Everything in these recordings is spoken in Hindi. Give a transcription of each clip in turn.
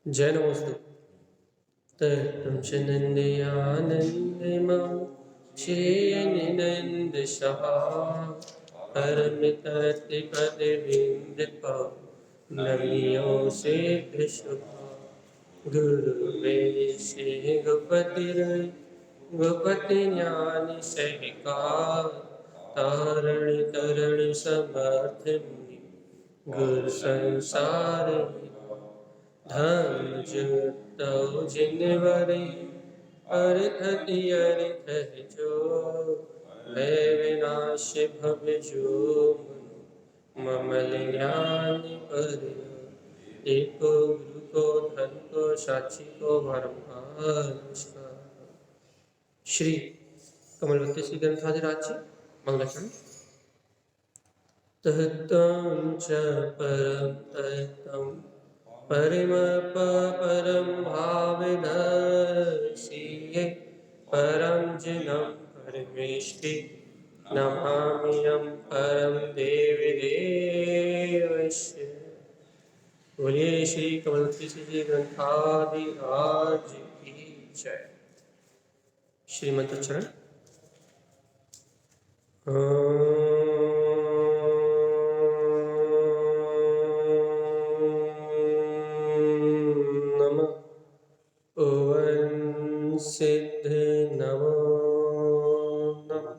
जय नमोस्तु। तत्तं च नन्दयानन्दमं श्रेयनिनन्दशः परमितत्पदविन्दपौ नमियो सेभ्यशुभा गुरुवे श्री गोपति ज्ञानी सहिका तारण तरण समर्थ मुनि गुरु संसार धर्म जुटो जिनवरे अरखति अरख जो मैं विनाश भव जो ममल ज्ञान पर एको गुरु को धन को साक्षी को बारंबार नमस्कार। श्री कमलवती श्री ग्रंथाधिराज जी मंगलचरण। तहतं च परं तहतं परम भावनसीये परम जनं परमेष्टि नमाम्यहं परम देवी देवस्य। बोलिए श्री कमलवती श्री ग्रंथाधिराज की जय। श्रीमंतोच्चारण। ओम सिद्ध नमो नमः।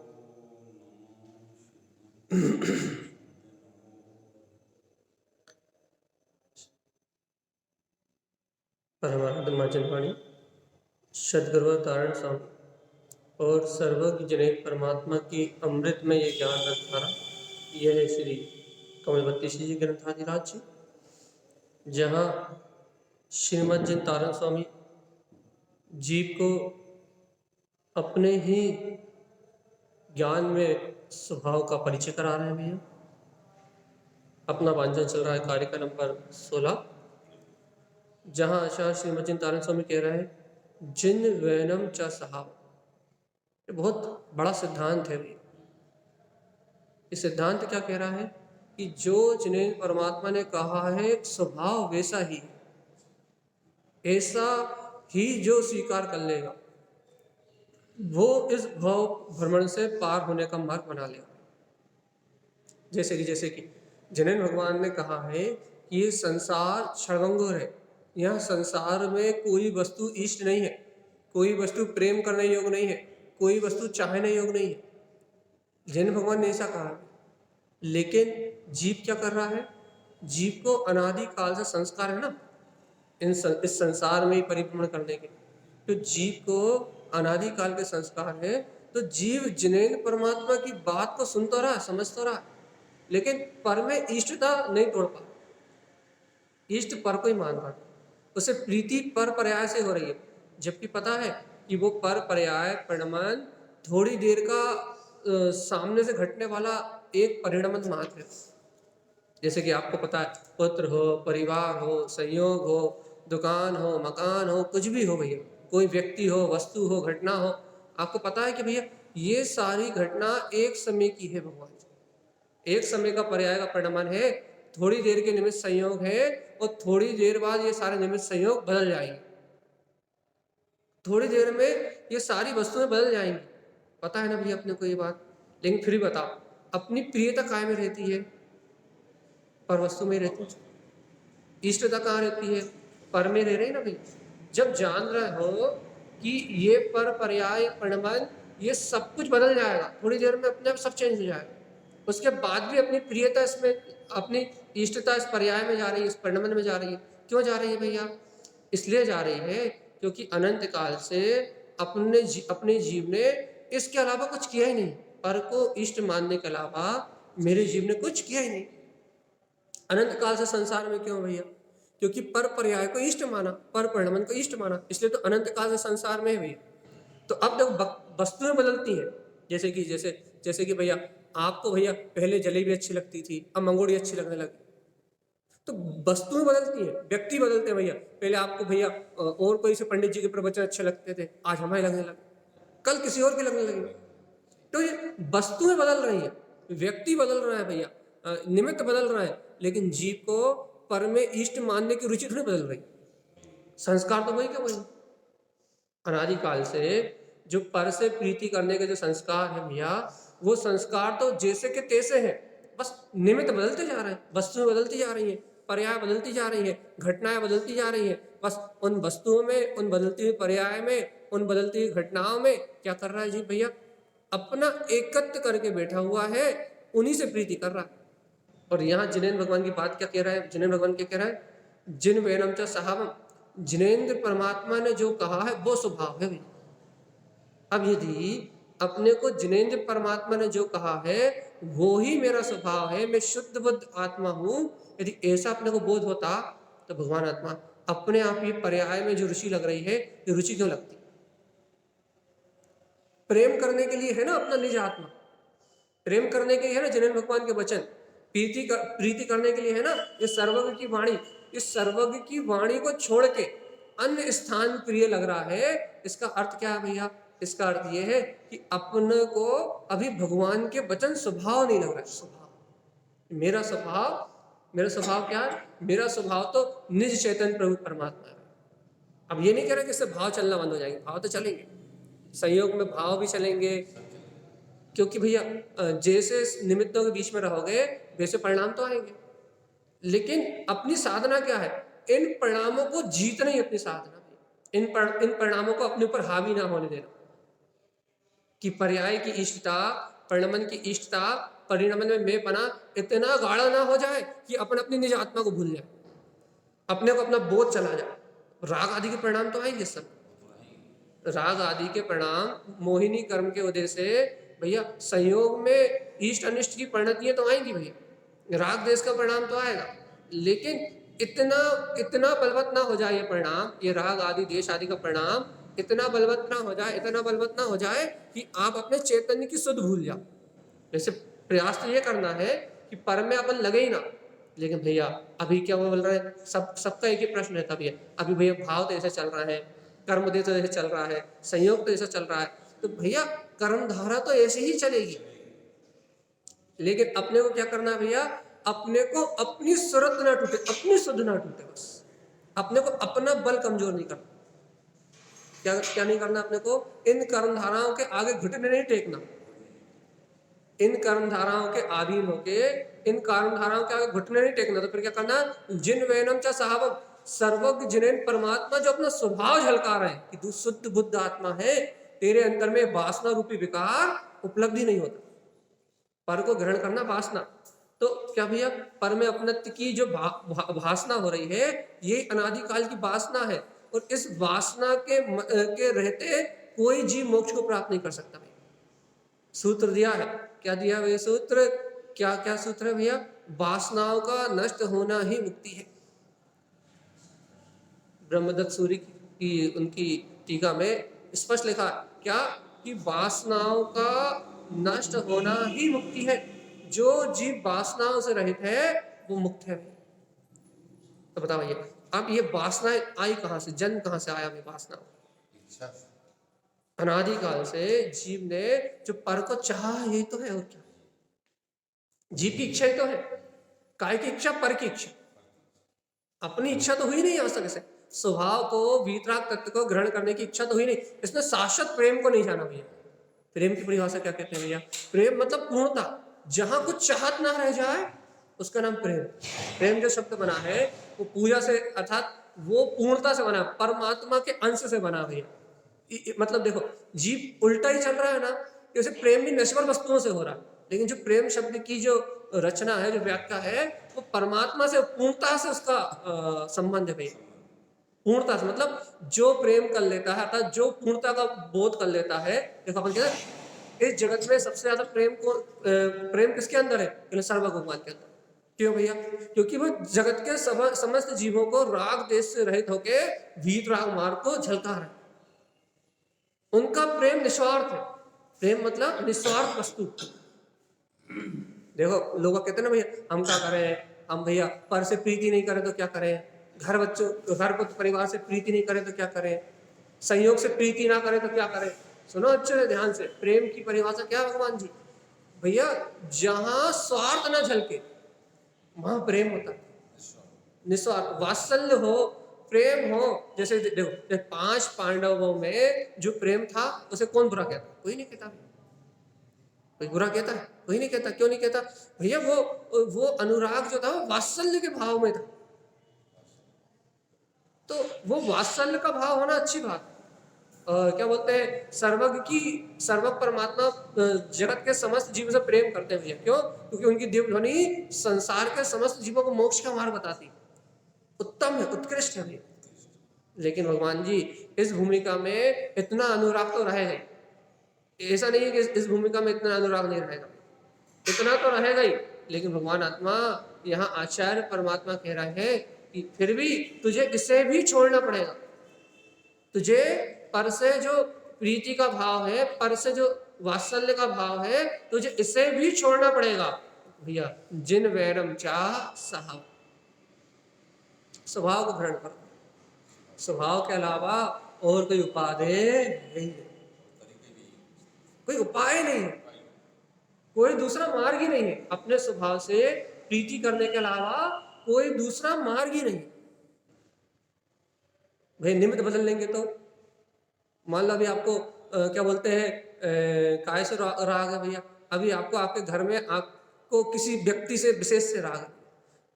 परमानंद मार्जनवाणी सद्गुरु तारण स्वामी और सर्वज्ञ जनक परमात्मा की अमृत में ये ज्ञान रखधारा, यह है श्री कमलवती श्री ग्रंथाधिराज जी, जहाँ श्रीमद जिन तारण स्वामी जीव को अपने ही ज्ञान में स्वभाव का परिचय करा रहे हैं भैया। अपना वांछन चल रहा है कार्य का नंबर 16, जहाँ आचार्य श्रीमद जिन तारण स्वामी कह रहे हैं जिन वैनम च सहाव। ये बहुत बड़ा सिद्धांत है भैया। ये सिद्धांत क्या कह रहा है कि जो जिन्हें परमात्मा ने कहा है स्वभाव वैसा ही है, ऐसा ही जो स्वीकार कर लेगा वो इस भाव भ्रमण से पार होने का मार्ग बना लेगा। जैसे कि जिन्हें भगवान ने कहा है कि ये संसार क्षणभंगुर है, यह संसार में कोई वस्तु इष्ट नहीं है, कोई वस्तु प्रेम करने योग्य नहीं है, कोई वस्तु चाहने योग्य नहीं है। जिन भगवान ने ऐसा कहा है, लेकिन जीव क्या कर रहा है? जीव को अनादि काल से संस्कार है ना इस संसार में परिभ्रमण करने के, तो जीव को अनादि काल के संस्कार है। तो जीव जिनेन परमात्मा की बात को सुन तो रहा है, समझ तो रहा है, लेकिन पर में इष्टता नहीं तोड़ पा, इष्ट पर को ही मान पा, उसे प्रीति पर पर्याय से हो रही है, जबकि पता है कि वो पर पर्याय परिणाम थोड़ी देर का सामने से घटने वाला एक परिणाम मात्र है। जैसे कि आपको पता है पुत्र हो, परिवार हो, संयोग हो, दुकान हो, मकान हो, कुछ भी हो भैया, कोई व्यक्ति हो, वस्तु हो, घटना हो, आपको पता है कि भैया ये सारी घटना एक समय की है भगवान, एक समय का पर्याय का परिणाम है, थोड़ी देर के निमित्त संयोग है और थोड़ी देर बाद ये सारे निमित्त संयोग बदल जाएंगे, थोड़ी देर में ये सारी वस्तुएं बदल जाएंगी। पता है ना भैया अपने को ये बात, लेकिन फिर बताओ अपनी प्रियता कायम रहती है, पर वस्तु में रहती है। इष्टता कहाँ रहती है? पर में रह रही ना भैया। जब जान रहे हो कि ये पर पर्याय परिणाम ये सब कुछ बदल जाएगा, थोड़ी देर में अपने आप सब चेंज हो जाएगा, उसके बाद भी अपनी प्रियता इसमें, अपनी इष्टता इस पर्याय में जा रही है, इस परिणाम में जा रही है। क्यों जा रही है भैया? इसलिए जा रही है क्योंकि अनंत काल से अपने जीव ने इसके अलावा कुछ किया ही नहीं, पर को इष्ट मानने के अलावा मेरे जीव ने कुछ किया ही नहीं। अनंत काल से संसार में क्यों भैया? क्योंकि पर पर्याय को इष्ट माना, पर परिणाम को इष्ट माना, इसलिए तो अनंत काल से संसार में है भैया। तो अब जब वस्तुएं बदलती हैं, जैसे कि भैया आपको भैया पहले जलेबी अच्छी लगती थी, अब मंगोड़ी अच्छी लगने लगी, तो वस्तुएं बदलती हैं, व्यक्ति बदलते हैं भैया। पहले आपको भैया और कोई से पंडित जी के प्रवचन अच्छे लगते थे, आज हमें लगने लगे, कल किसी और के लगने लगे। तो ये वस्तुएं बदल रही हैं, व्यक्ति बदल रहा है भैया, निमित्त बदल रहा है, लेकिन जीव को पर में इष्ट मानने की रुचि थोड़ी बदल रही। संस्कार तो वही के वही। अनादिकाल से जो पर से प्रीति करने के जो संस्कार है भैया, वो संस्कार तो जैसे के तैसे हैं, बस निमित्त बदलते जा रहे हैं, वस्तुएं बदलती जा रही हैं, पर्याय बदलती जा रही हैं, घटनाएं बदलती जा रही हैं। बस उन वस्तुओं में, उन बदलती हुई पर्याय में, उन बदलती हुई घटनाओं में क्या कर रहा है जी भैया, अपना एकत्र करके बैठा हुआ है, उन्हीं से प्रीति कर रहा है। और यहाँ जिनेन्द्र भगवान की बात क्या कह रहा है, जिनेन्द्र भगवान क्या कह रहा है, जिन वैनम च सहावम, जिनेन्द्र परमात्मा ने जो कहा है वो स्वभाव है भैया। अब यदि अपने को जिनेन्द्र परमात्मा ने जो कहा है वो ही मेरा स्वभाव है, मैं शुद्ध बुद्ध आत्मा हूं, यदि ऐसा अपने को बोध होता तो भगवान आत्मा अपने आप ये पर्याय में जो रुचि लग रही है, ये रुचि क्यों लगती? प्रेम करने के लिए है ना अपना निज आत्मा, प्रेम करने के लिए है ना जिनेन्द्र भगवान के वचन, प्रीति करने के लिए है ना ये सर्वज्ञ की वाणी। इस सर्वज्ञ की वाणी को छोड़ के अन्य स्थान प्रिय लग रहा है, इसका अर्थ क्या है भैया? इसका अर्थ यह है कि अपने को अभी भगवान के वचन स्वभाव नहीं लग रहा है। स्वभाव, मेरा स्वभाव क्या है? मेरा स्वभाव तो निज चैतन्य प्रभु परमात्मा है। अब ये नहीं कह रहा कि इससे भाव चलना बंद हो जाएंगे, भाव तो चलेंगे, संयोग में भाव भी चलेंगे, क्योंकि भैया जैसे निमित्तों के बीच में रहोगे वैसे परिणाम तो आएंगे। लेकिन अपनी साधना क्या है? इन परिणामों को जीतना ही अपनी साधना, इन परिणामों को अपने ऊपर हावी ना होने देना, कि पर्याय की इष्टता, परिणमन की इष्टता, परिणमन में मैं पना इतना गाढ़ा ना हो जाए कि अपन अपनी निज आत्मा को भूल जाए, अपने को अपना बोध चला जाए। राग आदि के परिणाम तो आएंगे सब, राग आदि के परिणाम मोहिनी कर्म के उदय से भैया संयोग में इष्ट अनिष्ट की परिणतियां तो आएंगी भैया, राग देश का परिणाम तो आएगा, लेकिन इतना बलवत ना हो जाए ये परिणाम, ये राग आदि देश आदि का परिणाम इतना बलवत ना हो जाए कि आप अपने चैतन्य की सुध भूल जाओ। जैसे प्रयास तो ये करना है कि पर में अपन लगे ही ना, लेकिन भैया अभी क्या वो बोल रहे हैं, सबका एक ही प्रश्न रहता भैया, अभी भैया भाव तो ऐसा चल रहा है, कर्म तो ऐसे चल रहा है, संयोग तो ऐसा चल रहा है, तो भैया कर्म धारा तो ऐसे ही चलेगी। लेकिन अपने को क्या करना है भैया? अपने को अपनी सूरत ना टूटे, अपनी शुद्ध ना टूटे, बस अपने को अपना बल कमजोर नहीं करना। क्या नहीं करना अपने को? इन कर्म धाराओं के आगे घुटने नहीं टेकना, इन कर्म धाराओं के अधीन होके इन कर्म धाराओं के आगे घुटने नहीं टेकना। तो फिर क्या करना? जिन वैनम चा साहब, सर्वज्ञ जिनेन्द्र परमात्मा जो अपना स्वभाव झलका रहे हैं कि तू शुद्ध बुद्ध आत्मा है, तेरे अंदर में वासना रूपी विकार उपलब्धि नहीं होता। पर को ग्रहण करना वासना, तो क्या भैया पर में अपनत्व की जो भासना हो रही है, ये अनादिकाल की वासना है, और इस वासना के रहते कोई जीव मोक्ष को प्राप्त नहीं कर सकता। भैया सूत्र दिया है, क्या दिया भैया सूत्र? क्या सूत्र है भैया? वासनाओं का नष्ट होना ही मुक्ति है। ब्रह्मदत्त सूरी की उनकी टीका में स्पष्ट लिखा क्या कि वासनाओं का नष्ट होना ही मुक्ति है। जो जीव वासनाओं से रहित है वो मुक्त है। तो बताओ भैया, अब ये वासनाएं आई कहां से? जन्म कहां से आया? वासना अनादिकाल से जीव ने जो पर को चाहा, यही तो है। और क्या? जीव की इच्छा ही तो है। काय की इच्छा? पर की इच्छा। अपनी इच्छा तो हुई नहीं आज तक इसे, स्वभाव को, वीतराग तत्व को ग्रहण करने की इच्छा तो हुई नहीं। इसने शाश्वत प्रेम को नहीं जाना भैया। प्रेम की परिभाषा क्या कहते हैं भैया? प्रेम मतलब पूर्णता, जहां कुछ चाहत ना रह जाए उसका नाम प्रेम। प्रेम जो शब्द बना है वो पूजा से, अर्थात वो पूर्णता से बना, परमात्मा के अंश से बना भैया। मतलब देखो, जीव उल्टा ही चल रहा है ना, कि उसे प्रेम भी नश्वर वस्तुओं से हो रहा है, लेकिन जो प्रेम शब्द की जो रचना है, जो व्याख्या है, वो परमात्मा से, पूर्णता से उसका संबंध है भैया। पूर्णता से मतलब जो प्रेम कर लेता है, अर्थात जो पूर्णता का बोध कर लेता है। देखो अपन कहते हैं इस जगत में सबसे ज्यादा प्रेम किसके अंदर है? सर्वज्ञ भगवान के अंदर। क्यों भैया? क्योंकि वो जगत के समस्त जीवों को राग देश से रहित होके वीत राग मार्ग को झलका रहे। उनका प्रेम निस्वार्थ है। प्रेम मतलब निस्वार्थ वस्तु। देखो लोग कहते हैं ना भैया हम क्या करें, हम भैया पर से प्रीति नहीं करें तो क्या करें, घर परिवार से प्रीति नहीं करें तो क्या करें, संयोग से प्रीति ना करें तो क्या करें। सुनो अच्छे से ध्यान से, प्रेम की परिभाषा क्या है भगवान जी? भैया जहां स्वार्थ ना झलके वहां प्रेम होता है, निस्वार्थ। वात्सल्य हो प्रेम हो, जैसे देखो 5 पांडवों में जो प्रेम था उसे कौन बुरा कहता? कोई नहीं कहता। कोई बुरा कहता है? कोई नहीं कहता। क्यों नहीं कहता भैया? वो अनुराग जो था वो वात्सल्य के भाव में था। तो वो वात्सल्य का भाव होना अच्छी बात। क्या बोलते हैं, सर्वज्ञ परमात्मा जगत के समस्त जीव से प्रेम करते हैं भैया। क्यों? क्योंकि उनकी दिव्य ध्वनि संसार के समस्त जीवों को मोक्ष का मार्ग बताती, उत्तम है, उत्कृष्ट है भैया। लेकिन भगवान जी इस भूमिका में इतना अनुराग तो रहेगा ही। ऐसा नहीं है कि इस भूमिका में इतना अनुराग नहीं रहेगा, इतना तो रहेगा ही। लेकिन भगवान आत्मा यहाँ आचार्य परमात्मा कह रहे हैं कि फिर भी तुझे इसे भी छोड़ना पड़ेगा। तुझे पर से जो प्रीति का भाव है, पर से जो वात्सल्य का भाव है, तुझे इसे भी छोड़ना पड़ेगा भैया। जिन वैरम चाह साहब, स्वभाव को ग्रहण करो। स्वभाव के अलावा और कोई उपादेय नहीं है, कोई उपाय नहीं है, कोई दूसरा मार्ग ही नहीं है। अपने स्वभाव से प्रीति करने के अलावा कोई दूसरा मार्ग ही नहीं। भाई निमित्त बदल लेंगे तो मान लो अभी आपको क्या बोलते हैं, काय से राग है भैया। अभी आपको आपके घर में आपको किसी व्यक्ति से विशेष से राग है।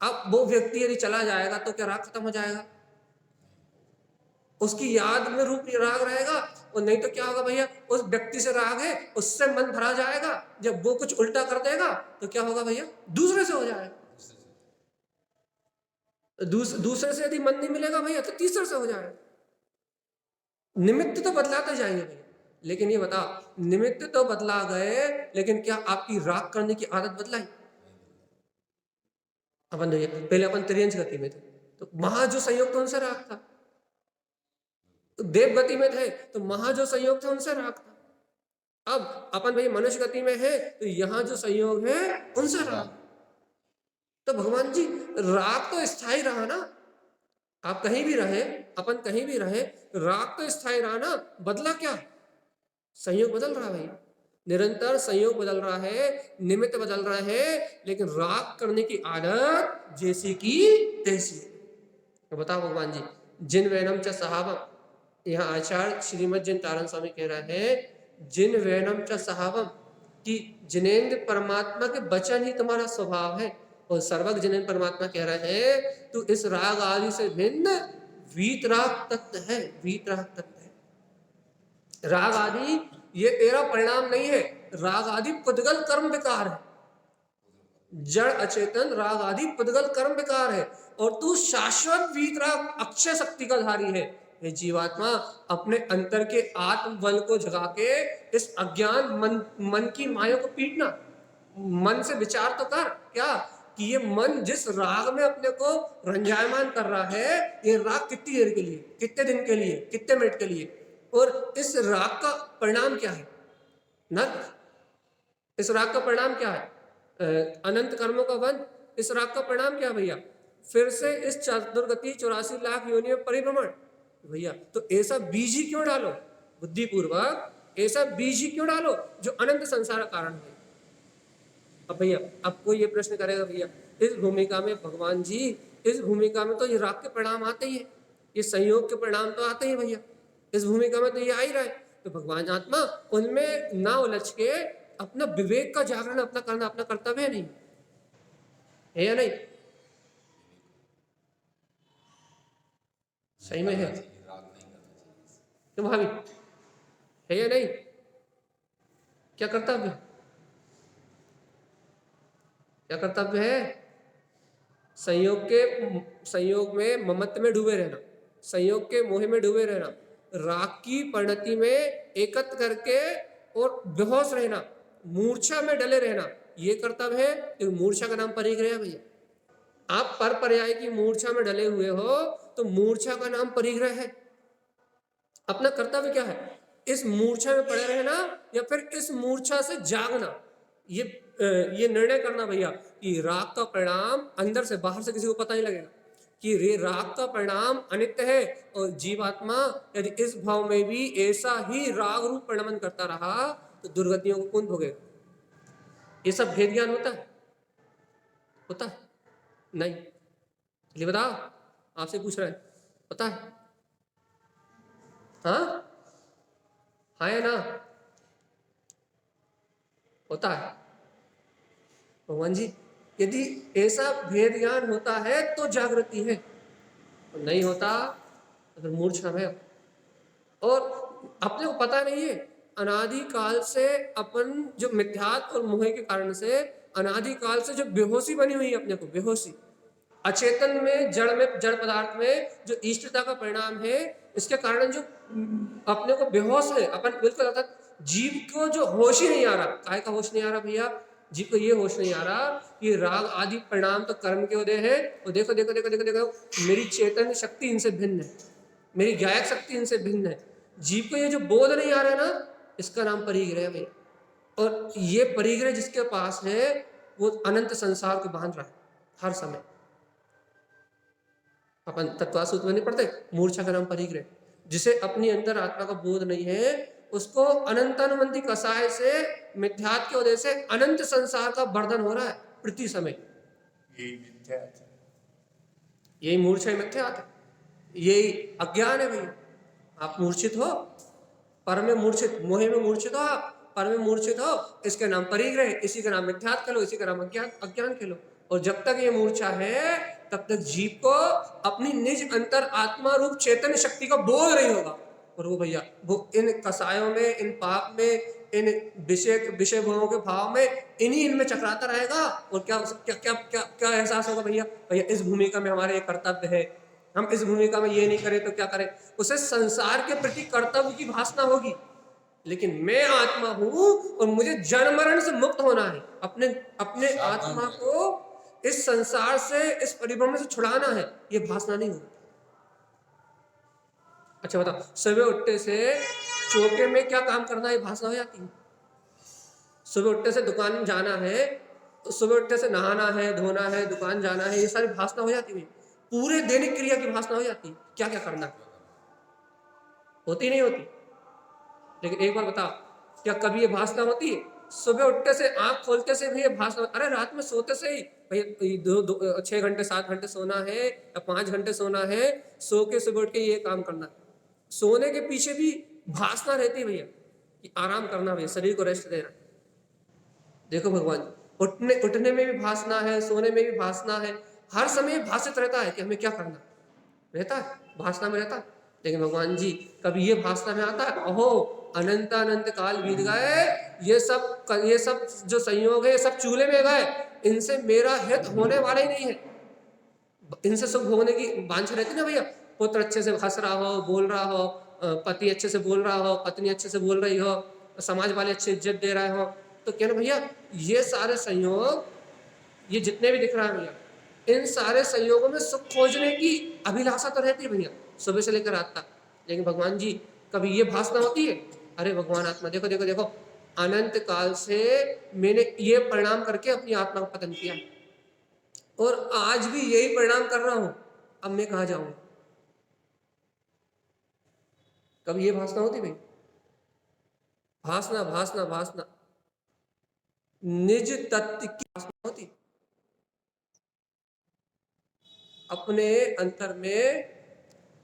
अब वो व्यक्ति यदि चला जाएगा तो क्या राग खत्म हो जाएगा? उसकी याद में रूप राग रहेगा। और नहीं तो क्या होगा भैया, उस व्यक्ति से राग है, उससे मन भरा जाएगा। जब वो कुछ उल्टा कर देगा तो क्या होगा भैया? दूसरे से हो जाएगा। दूसरे से यदि मन नहीं मिलेगा भैया तो तीसरे से हो जाएगा। निमित्त तो बदलाते जाएंगे भैया। लेकिन ये बता, निमित्त तो बदला गए, लेकिन क्या आपकी राग करने की आदत बदलाई? अपन पहले अपन त्रियंश गति में थे तो महा जो संयोग था उनसे राग था। तो देव गति में थे तो महा जो संयोग था उनसे राग था। अब अपन भाई मनुष्य गति में है तो यहां जो संयोग है उनसे राग। तो भगवान जी राग तो स्थायी रहा ना। आप कहीं भी रहे, अपन कहीं भी रहे, राग तो स्थायी रहा ना। बदला क्या? संयोग बदल रहा है भैया, निरंतर संयोग बदल रहा है, निमित्त बदल रहा है, लेकिन राग करने की आदत जैसी की तैसी है। तो बताओ भगवान जी, जिन वैनम च सहावम, यहाँ आचार्य श्रीमद जिन तारण स्वामी कह रहे हैं जिन वैनम च सहावम, कि जिनेन्द्र परमात्मा के वचन ही तुम्हारा स्वभाव है। और सर्वज्ञ जिनेन्द्र परमात्मा कह रहे हैं तू इस राग आदि से भिन्न वीतराग तत्व है, वीतराग तत्व है। राग आदि ये तेरा परिणाम नहीं है, राग आदि पुद्गल कर्म विकार है। जड़ अचेतन राग आदि पुद्गल कर्म विकार है, और तू शाश्वत वीतराग अक्षय शक्ति का धारी है। ये जीवात्मा अपने अंतर के आत्म बल को जगा के इस अज्ञान मन की माया को पीटना। मन से विचार तो कर क्या कि ये मन जिस राग में अपने को रंजायमान कर रहा है, ये राग कितनी देर के लिए, कितने दिन के लिए, कितने मिनट के लिए, और इस राग का परिणाम क्या है? नर्क। इस राग का परिणाम क्या है? अनंत कर्मों का वन। इस राग का परिणाम क्या भैया? फिर से इस चतुर्गति 84 लाख योनि में परिभ्रमण भैया। तो ऐसा बीज ही क्यों डालो, बुद्धिपूर्वक ऐसा बीज ही क्यों डालो जो अनंत संसार का कारण है। अब भैया अब कोई ये प्रश्न करेगा भैया इस भूमिका में भगवान जी, इस भूमिका में तो ये राग के परिणाम आते ही है, ये संयोग के परिणाम तो आते ही भैया, इस भूमिका में तो ये आ ही रहा है। तो भगवान आत्मा उनमें ना उलझ के अपना विवेक का जागरण अपना करना अपना कर्तव्य नहीं है या नहीं? सही में है क्यों भाभी, है या नहीं? क्या कर्तव्य, क्या कर्तव्य है? संयोग में ममत्व में डूबे रहना, संयोग के मोह में डूबे रहना, राग की परिणति में एकत्र करके और बेहोश रहना, मूर्छा में डले रहना, ये कर्तव्य है। मूर्छा का नाम परिग्रह है भैया। आप पर पर्याय की मूर्छा में डले हुए हो तो मूर्छा का नाम परिग्रह है। अपना कर्तव्य क्या है? इस मूर्छा में पड़े रहना या फिर इस मूर्छा से जागना। ये निर्णय करना भैया कि राग का परिणाम अंदर से बाहर से किसी को पता नहीं लगेगा कि रे राग का परिणाम अनित्य है, और जीवात्मा यदि इस भाव में भी ऐसा ही राग रूप परिणमन करता रहा तो दुर्गतियों को कौन भोगेगा? ये सब भेद ज्ञान होता है? होता है नहीं? चलिए बताओ, आपसे पूछ रहे हैं। होता है? हाँ, हाँ या ना? होता है। भगवान जी, यदि ऐसा भेद ज्ञान होता है तो जागृति है, और नहीं होता अगर मूर्छा में। और अपने को पता नहीं है, अनादि काल से अपन जो मिथ्यात्व और मोह के कारण से अनादि काल से जो बेहोशी बनी हुई है अपने को, बेहोशी अचेतन में, जड़ पदार्थ में जो इष्टता का परिणाम है, इसके कारण जो अपने को बेहोश है अपन, बिल्कुल अर्थात जीव को जो होश ही नहीं आ रहा। काय का होश नहीं आ रहा भैया? जीव को ये होश नहीं आ रहा कि राग आदि परिणाम तो कर्म के उदय है, और देखो देखो देखो देखो देखो मेरी चेतन शक्ति इनसे भिन्न है, मेरी गायक शक्ति इनसे भिन्न है। जीव को ये जो बोध नहीं आ रहा है ना, इसका नाम परिग्रह है भैया। और ये परिग्रह जिसके पास है वो अनंत संसार को बांध रहा है हर समय। अपन तत्वासूत्र में नहीं पढ़ते, मूर्छा का नाम परिग्रह। जिसे अपनी अंतर आत्मा का बोध नहीं है, उसको अनंतानुबंधी कसाय से, मिथ्यात्व के वजह से अनंत संसार का वर्धन हो रहा है प्रति समय। यही मिथ्यात्व, यही मूर्छा, मिथ्यात्व, यही अज्ञान है भैया। आप मूर्छित हो, पर में मूर्छित, मोहे में मूर्छित हो, आप पर में मूर्छित हो, इसके नाम परिग्रह, इसी का नाम मिथ्यात्व खेलो, इसी का नाम अज्ञान खेलो। और जब तक ये मूर्छा है तब तक जीव को अपनी निज अंतर आत्मा रूप चैतन्य शक्ति का बोध नहीं होगा। और वो भैया वो इन कसायों में, इन पाप में, इन विषय भोगों के भाव में, इनमें चकराता रहेगा। और क्या क्या क्या क्या क्या एहसास होगा भैया? भैया इस भूमिका में हमारे कर्तव्य है, हम इस भूमिका में ये नहीं करें तो क्या करें? उसे संसार के प्रति कर्तव्य की भासना होगी। लेकिन मैं आत्मा हूं और मुझे जन्म मरण से मुक्त होना है, अपने अपने आत्मा को इस संसार से, इस परिभ्रमण से छुड़ाना है, ये भासना नहीं होगी। अच्छा बताओ, सुबह उठने से चौके में क्या काम करना है, भासना हो जाती है। सुबह उठने से दुकान में जाना है, तो सुबह उठने से नहाना है, धोना है, दुकान जाना है, ये सारी भासना हो जाती है। पूरे दैनिक क्रिया की भासना हो जाती है, क्या क्या करना है। होती नहीं होती? लेकिन एक बार बताओ, क्या कभी ये भासना होती है? सुबह उठते से, आंख खोलते से भी ये भासना, अरे रात में सोते से ही भाई 6 घंटे 7 घंटे सोना है या 5 घंटे सोना है, सो के सुबह उठ के ये काम करना। सोने के पीछे भी भासना रहती है भैया कि आराम करना, भैया शरीर को रेस्ट देना। देखो भगवान, उठने में भी भासना है, सोने में भी भासना है, हर समय भाषित रहता है कि हमें क्या करना रहता है, भासना में रहता है। लेकिन भगवान जी कभी ये भासना में आता है, अहो अनंत अनंत काल बीत गए, ये सब जो संयोग है ये सब चूल्हे में गए, इनसे मेरा हित होने वाला ही नहीं है। इनसे सुख भोगने की वांछा रहती ना भैया। पुत्र अच्छे से हंस रहा हो, बोल रहा हो, पति अच्छे से बोल रहा हो, पत्नी अच्छे से बोल रही हो, समाज वाले अच्छी इज्जत दे रहे हो, तो क्या ना भैया, ये सारे संयोग, ये जितने भी दिख रहा है भैया, इन सारे संयोगों में सुख खोजने की अभिलाषा तो रहती है भैया सुबह से लेकर रात तक। लेकिन भगवान जी कभी ये भासना होती है, अरे भगवान आत्मा देखो देखो देखो, अनंत काल से मैंने ये परिणाम करके अपनी आत्मा का पतन किया, और आज भी यही परिणाम कर रहा हूं, अब मैं कहां जाऊंगा? कभी ये भासना होती भाई? भासना भासना भासना, निज तत्व की भासना होती। अपने अंतर में,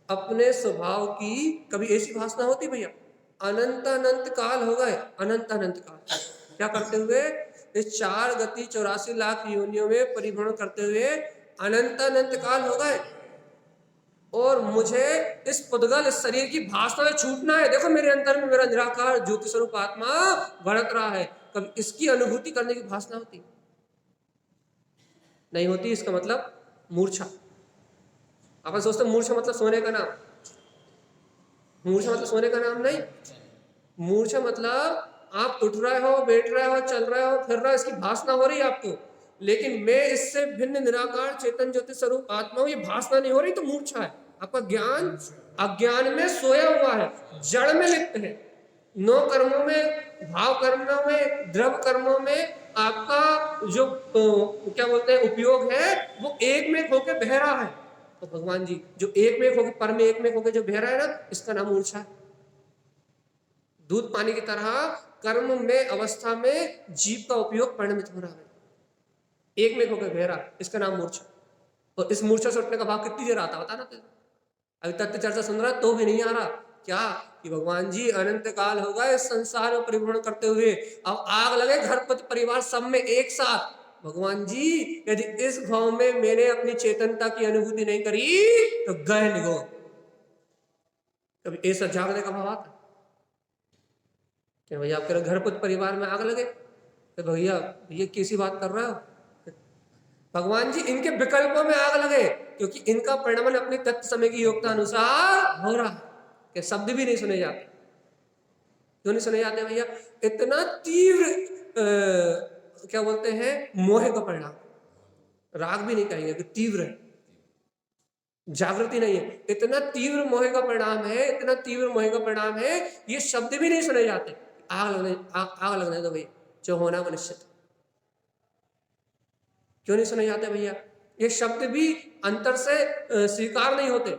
अपने स्वभाव की कभी ऐसी भासना होती भैया? अनंत अनंत काल हो गए, अनंत अनंत काल क्या करते हुए, इस 4 गति 84 लाख योनियों में परिभ्रमण करते हुए अनंत अनंत काल हो गए, और मुझे इस पुद्गल, इस शरीर की भासना में छूटना है। देखो मेरे अंतर में मेरा निराकार ज्योति स्वरूप आत्मा बढ़त रहा है, कभी इसकी अनुभूति करने की भासना होती नहीं होती? इसका मतलब मूर्छा। अपन सोचते मूर्छा मतलब सोने का नाम, मूर्छा मतलब सोने का नाम नहीं। मूर्छा मतलब आप उठ रहे हो, बैठ रहे हो, चल रहे हो, फिर रहे हो, इसकी भासना हो रही है आपको, लेकिन मैं इससे भिन्न निराकार चेतन ज्योति स्वरूप आत्मा हूं, ये भासना नहीं हो रही, तो मूर्छा है। आपका ज्ञान अज्ञान में सोया हुआ है, जड़ में लिप्त है। 9 कर्मों में, भाव कर्मों में, द्रव कर्मों में आपका जो क्या बोलते हैं उपयोग है, वो एक में होकर बह रहा है। तो भगवान जी जो एक में होकर, पर में एक में होकर जो बह रहा है ना, इसका नाम मूर्छा है। दूध पानी की तरह कर्म में अवस्था में जीव का उपयोग परिणमित हो रहा है, एक में होकर बह रहा, इसका नाम मूर्छा। और इस मूर्छा से उठने का भाव कितनी देर आता, बता ना तेरे? अभी तत्व चर्चा सुन रहा तो भी नहीं आ रहा। क्या कि भगवान जी अनंत काल होगा इस संसार में परिभ्रमण करते हुए, अब आग लगे घर परिवार सब में एक साथ। भगवान जी यदि इस भाव में मैंने अपनी चेतनता की अनुभूति नहीं करी तो गए निगो। कभी ऐसा जागने का भाव आता कि भैया आपके घर परिवार में आग लगे तो भैया ये कैसी बात कर रहे हो? भगवान जी इनके विकल्पों में आग लगे क्योंकि इनका परिणमन अपने तत्व समय की योग्यता अनुसार हो रहा है कि शब्द भी नहीं सुने जाते। क्यों नहीं सुने जाते भैया? इतना तीव्र क्या बोलते हैं मोह का परिणाम, राग भी नहीं कहेंगे कि तीव्र है, जागृति नहीं है, इतना तीव्र मोह का परिणाम है, इतना तीव्र मोह का परिणाम है, ये शब्द भी नहीं सुने जाते। आग लगने दो भैया, जो होना वो निश्चित। क्यों नहीं सुने जाते भैया? ये शब्द भी अंतर से स्वीकार नहीं होते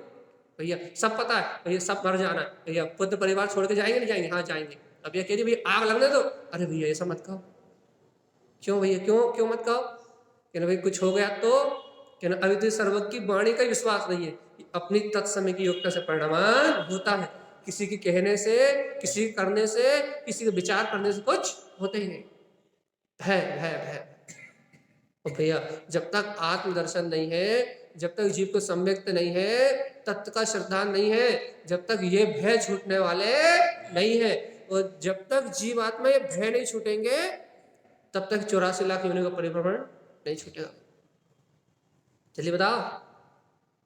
भैया। सब पता है भैया, सब मर जाना है भैया, पुत्र परिवार छोड़ के जाएंगे नहीं जाएंगे? हाँ जाएंगे। अब ये कह रही भैया आग लगने दो, अरे भैया ऐसा मत कहो। क्यों भैया, क्यों मत कहो? कि ना भाई कुछ हो गया तो कि ना अभी तो सर्वज्ञ की वाणी का विश्वास नहीं है। अपनी तत्समय की योग्यता से परिणाम होता है, किसी के कहने से, किसी के करने से, किसी के विचार करने से कुछ होते ही नहीं। भय भय भय भैया, जब तक आत्मदर्शन नहीं है, जब तक जीव को सम्यक्त नहीं है, तत्व का श्रद्धान नहीं है, जब तक ये भय छूटने वाले नहीं है, और जब तक जीव आत्मा ये भय नहीं छूटेंगे तब तक 84 लाख योनियों का परिभ्रमण नहीं छूटेगा। चलिए बताओ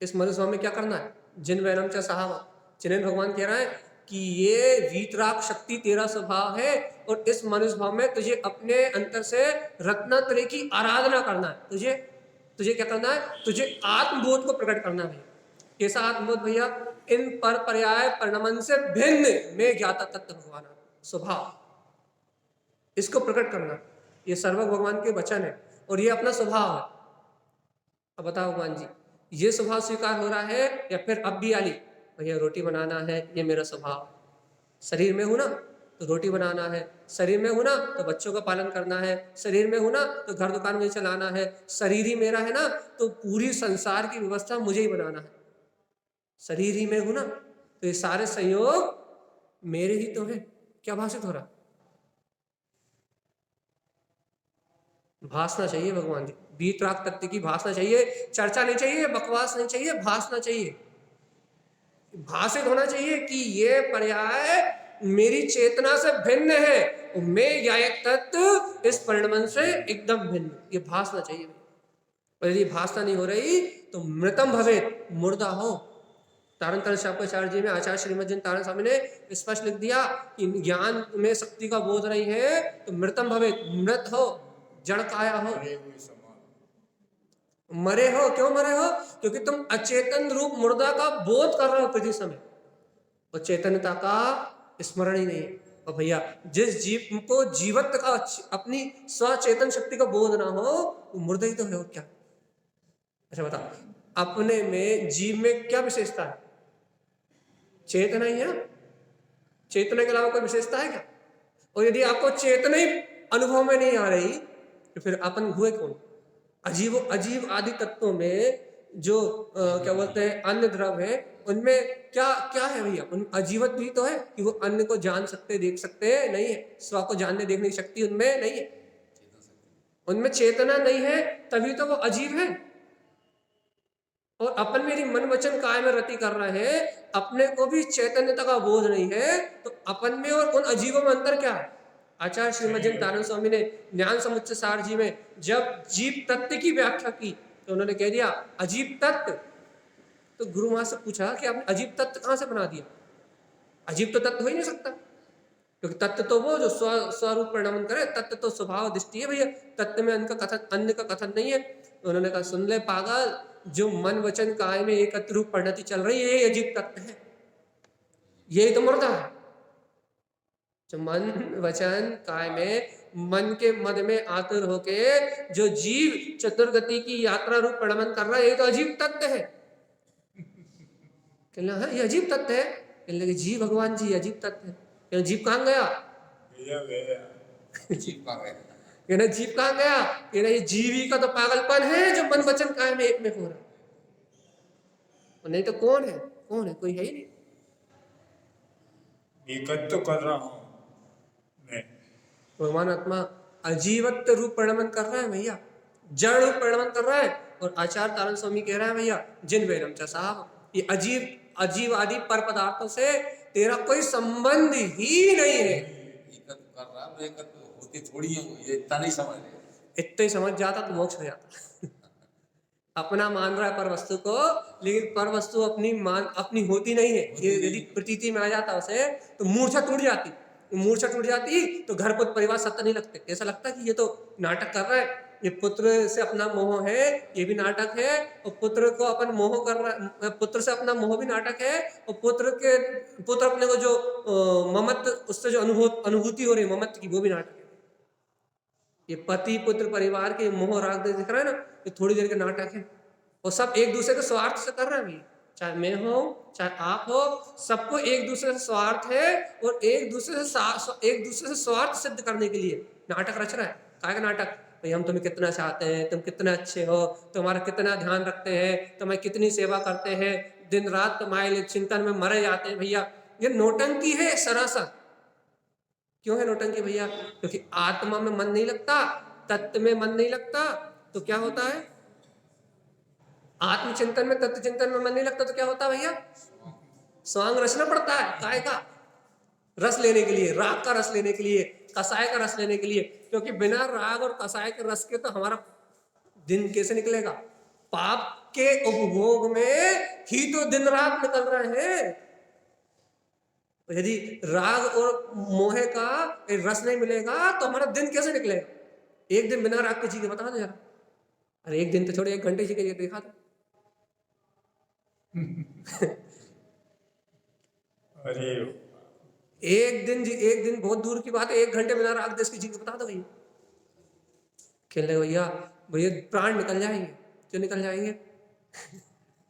इस मनुष्य में क्या करना है? जिन वैनम च साहब, जिन्हें भगवान कह रहा है कि ये वीतराग शक्ति तेरा स्वभाव है और इस मनुष्य भाव में तुझे अपने अंतर से रत्नात्रय की आराधना करना है। तुझे क्या करना है? तुझे आत्मबोध को प्रकट करना है। कैसा आत्मबोध भैया? इन पर पर्याय परिणमन से भिन्न में ज्ञाता तत्व भगवान स्वभाव, इसको प्रकट करना। ये सर्वज्ञ भगवान के वचन है और ये अपना स्वभाव है। अब बताओ भगवान जी, ये स्वभाव स्वीकार हो रहा है या फिर अब भी आली भैया रोटी बनाना है, ये मेरा स्वभाव। शरीर में हूं ना तो रोटी बनाना है, शरीर में हूं ना तो बच्चों का पालन करना है, शरीर में हूं ना तो घर दुकान मुझे चलाना है, शरीर ही मेरा है ना तो पूरी संसार की व्यवस्था मुझे ही बनाना है। शरीर ही में हूं ना तो ये सारे संयोग मेरे ही तो है। क्या भाषित हो रहा? भासना चाहिए भगवान जी, वीतराग तत्व की भासना चाहिए, चर्चा नहीं चाहिए, बकवास नहीं चाहिए, भासना चाहिए, भाषित होना चाहिए कि ये पर्याय मेरी चेतना से भिन्न है और मैं या एक तत्व इस परिणमन से एकदम भिन्न, ये भासना चाहिए। और यदि भाषना नहीं हो रही तो मृतम भवेत, मुर्दा हो। तारण शापाचार्य जी में आचार्य श्रीमद जिन तारण स्वामी ने स्पष्ट लिख दिया कि ज्ञान में शक्ति का बोध नहीं है तो मृतम भवेत, मृत हो, जड़ काया हो, मरे हो। क्यों मरे हो? क्योंकि तुम अचेतन रूप मुर्दा का बोध कर रहे हो प्रति समय, और चेतनता का स्मरण ही नहीं है। और भैया जिस जीव को जीवत्व का अपनी स्वचेतन शक्ति का बोध ना हो वो मुर्दा ही तो है, और क्या? अच्छा बताओ, अपने में जीव में क्या विशेषता है? चेतना ही है। चेतना के अलावा कोई विशेषता है क्या? और यदि आपको चेतना ही अनुभव में नहीं आ रही तो फिर अपन हुए कौन? अजीब आदि तत्वों में जो क्या बोलते हैं अन्य द्रव्य है, उनमें क्या है भैया? उन अजीवत भी तो है कि वो अन्य को जान सकते, देख सकते हैं, नहीं है। स्व को जानने देखने की शक्ति उनमें नहीं है, उनमें चेतना नहीं है, तभी तो वो अजीब है। और अपन मेरी मन वचन काय में रति कर रहे हैं, अपने को भी चैतन्यता का बोध नहीं है, तो अपन में और उन अजीबों में अंतर क्या है? आचार्य श्रीमद जिन तारण स्वामी ने ज्ञान समुच्चय सार जी में जब जीव तत्व की व्याख्या की तो उन्होंने कह दिया अजीब तत्व। तो गुरु महाराज से पूछा कि आपने अजीब तत्व कहां से बना दिया? अजीब तो तत्व हो ही नहीं सकता, क्योंकि तत्व तो वो जो स्वरूप परिणाम करे, तत्व तो स्वभाव दृष्टि है भैया, तत्व में अन्य का कथन नहीं है। उन्होंने कहा सुन ले पागल, जो मन वचन काय में एकत्र रूप परिणति चल रही है यही अजीब तत्व है, यही तो मुर्दा है। जो मन वचन काय में मन के मद में आतुर होके जो जीव चतुर्गति की यात्रा रूप परिणमन कर रहा है, यही तो अजीब तत्व है। कहना है ये अजीब तत्व है, कहने लगे जी भगवान जी अजीब तत्व है। जीव कहाँ गया? जीव कहाँ गया? कहना जीव कहाँ गया? कहना ये जीवी का तो पागलपन है जो मन वचन काय में एक में हो रहा है, नहीं तो कौन है? कौन है? कोई है ही नहीं। एकत्व तो कर रहा हूं मैं। भगवान आत्मा अजीवत्व रूप परिणमन कर रहा है भैया, जड़ रूप परिणमन कर रहा है। और आचार्य तारण स्वामी कह रहा है भैया जिन वेदम चा साहब, ये अजीब अजीब आदि पर पदार्थों से तेरा कोई संबंध ही नहीं है। एकत्व कर रहा है, एकत्व होती थोड़ी है, ये इतना नहीं समझ रहे। इतने ही समझ जाता तो मोक्ष हो जाता। अपना मान रहा है पर वस्तु को, लेकिन पर वस्तु अपनी होती नहीं है। ये यदि प्रतीति में आ जाता उसे तो मूर्छा टूट जाती। मूर्छा टूट जाती तो घर पुत्र परिवार सत्य नहीं लगते। ऐसा लगता कि ये तो नाटक कर रहा है, ये पुत्र से अपना मोह है, ये भी नाटक है। और पुत्र को अपन मोह कर रहा, पुत्र से अपना मोह भी नाटक है। और पुत्र अपने को जो ममत्व, उससे जो अनुभूति हो रही है ममत्व की, वो भी नाटक है। ये पति पुत्र परिवार के मोह राग दिख रहा है ना, ये थोड़ी देर के नाटक है। और सब एक दूसरे के स्वार्थ से कर रहे हैं भैया, चाहे मैं हो चाहे आप हो, सबको एक दूसरे से स्वार्थ है। और एक दूसरे से स्वार्थ सिद्ध करने के लिए नाटक रच रहा है। काय का नाटक? भाई हम तुम्हें कितना चाहते हैं, तुम कितना अच्छे हो, तुम्हारा कितना ध्यान रखते हैं, तुम्हारी कितनी सेवा करते हैं, दिन रात तुम्हारे चिंतन में मरे जाते हैं। भैया ये नौटंकी है सरासर। क्यों है नौटंकी भैया? क्योंकि आत्मा में मन नहीं लगता, तत्व में मन नहीं लगता, तो क्या होता है? आत्मचिंतन में, तत्व चिंतन में मन नहीं लगता तो क्या होता है भैया? स्वांग रचना पड़ता है। काय का रस लेने के लिए, राग का रस लेने के लिए, कसाय का रस लेने के लिए। क्योंकि बिना राग और कसाय के रस के तो हमारा दिन कैसे निकलेगा? पाप के उपभोग में ही तो दिन रात निकल रहे हैं। यदि राग और मोह का रस नहीं मिलेगा तो हमारा दिन कैसे निकलेगा? एक दिन बिना राग के जी के बता दो यार। अरे एक दिन तो छोड़े, एक घंटे जी के दिखा दो। अरे एक दिन बहुत दूर की बात है, 1 घंटे बिना राग देश की जी के बता दो भैया। खेलने भैया भैया प्राण निकल जाएंगे। क्यों निकल जाएंगे?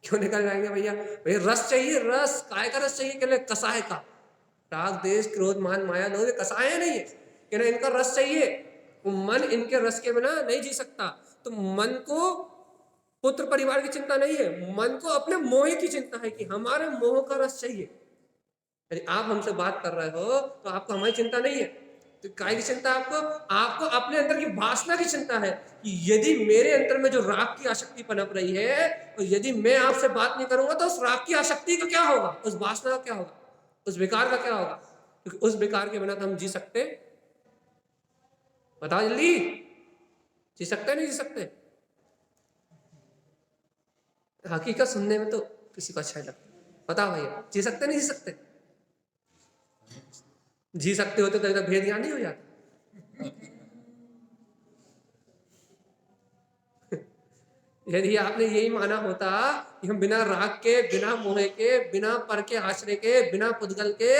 क्यों निकल जाएंगे भैया? भैया रस चाहिए, रस। काय का रस चाहिए? कहले कसाय का। राग देश क्रोध मान माया लोग कसाय नहीं है, कहना इनका रस चाहिए। मन इनके रस के बिना नहीं जी सकता। तो मन को पुत्र परिवार की चिंता नहीं है, मन को अपने मोह की चिंता है कि हमारे मोह का रस चाहिए। यदि आप हमसे बात कर रहे हो तो आपको हमारी चिंता नहीं है, तो काय की चिंता आपको? आपको अपने अंदर की वासना की चिंता है कि यदि मेरे अंदर में जो राग की आसक्ति पनप रही है, तो यदि मैं आपसे बात नहीं करूंगा तो उस राग की आसक्ति का क्या होगा? उस वासना का क्या होगा? उस विकार का क्या होगा? क्योंकि उस विकार के बिना तो हम जी सकते? बताओ जल्दी, जी सकते नहीं जी सकते? हकीकत सुनने में तो किसी को अच्छा नहीं लगता। बताओ भैया, जी सकते नहीं जी सकते? जी सकते होते तो इधर भेद ज्ञान नहीं हो जाता। यदि आपने यही माना होता कि हम बिना राग के, बिना मोह के, बिना पर के आश्रय के, बिना पुद्गल के,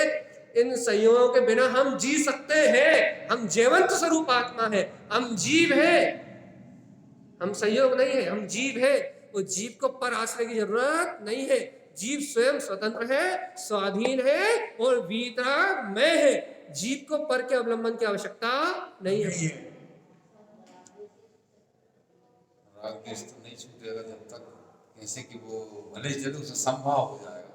इन संयोगों के बिना हम जी सकते हैं, हम जीवंत स्वरूप आत्मा है, हम जीव है, हम संयोग नहीं है, हम जीव है। वो जीव को पर आश्रय की जरूरत नहीं है। जीव स्वयं स्वतंत्र है, स्वाधीन है और वीतरागमय है। जीव को पर के अवलंबन की आवश्यकता नहीं है। राग देश तो नहीं छूटेगा जब तक कैसे कि वो भले जरूर से संभव हो जाएगा।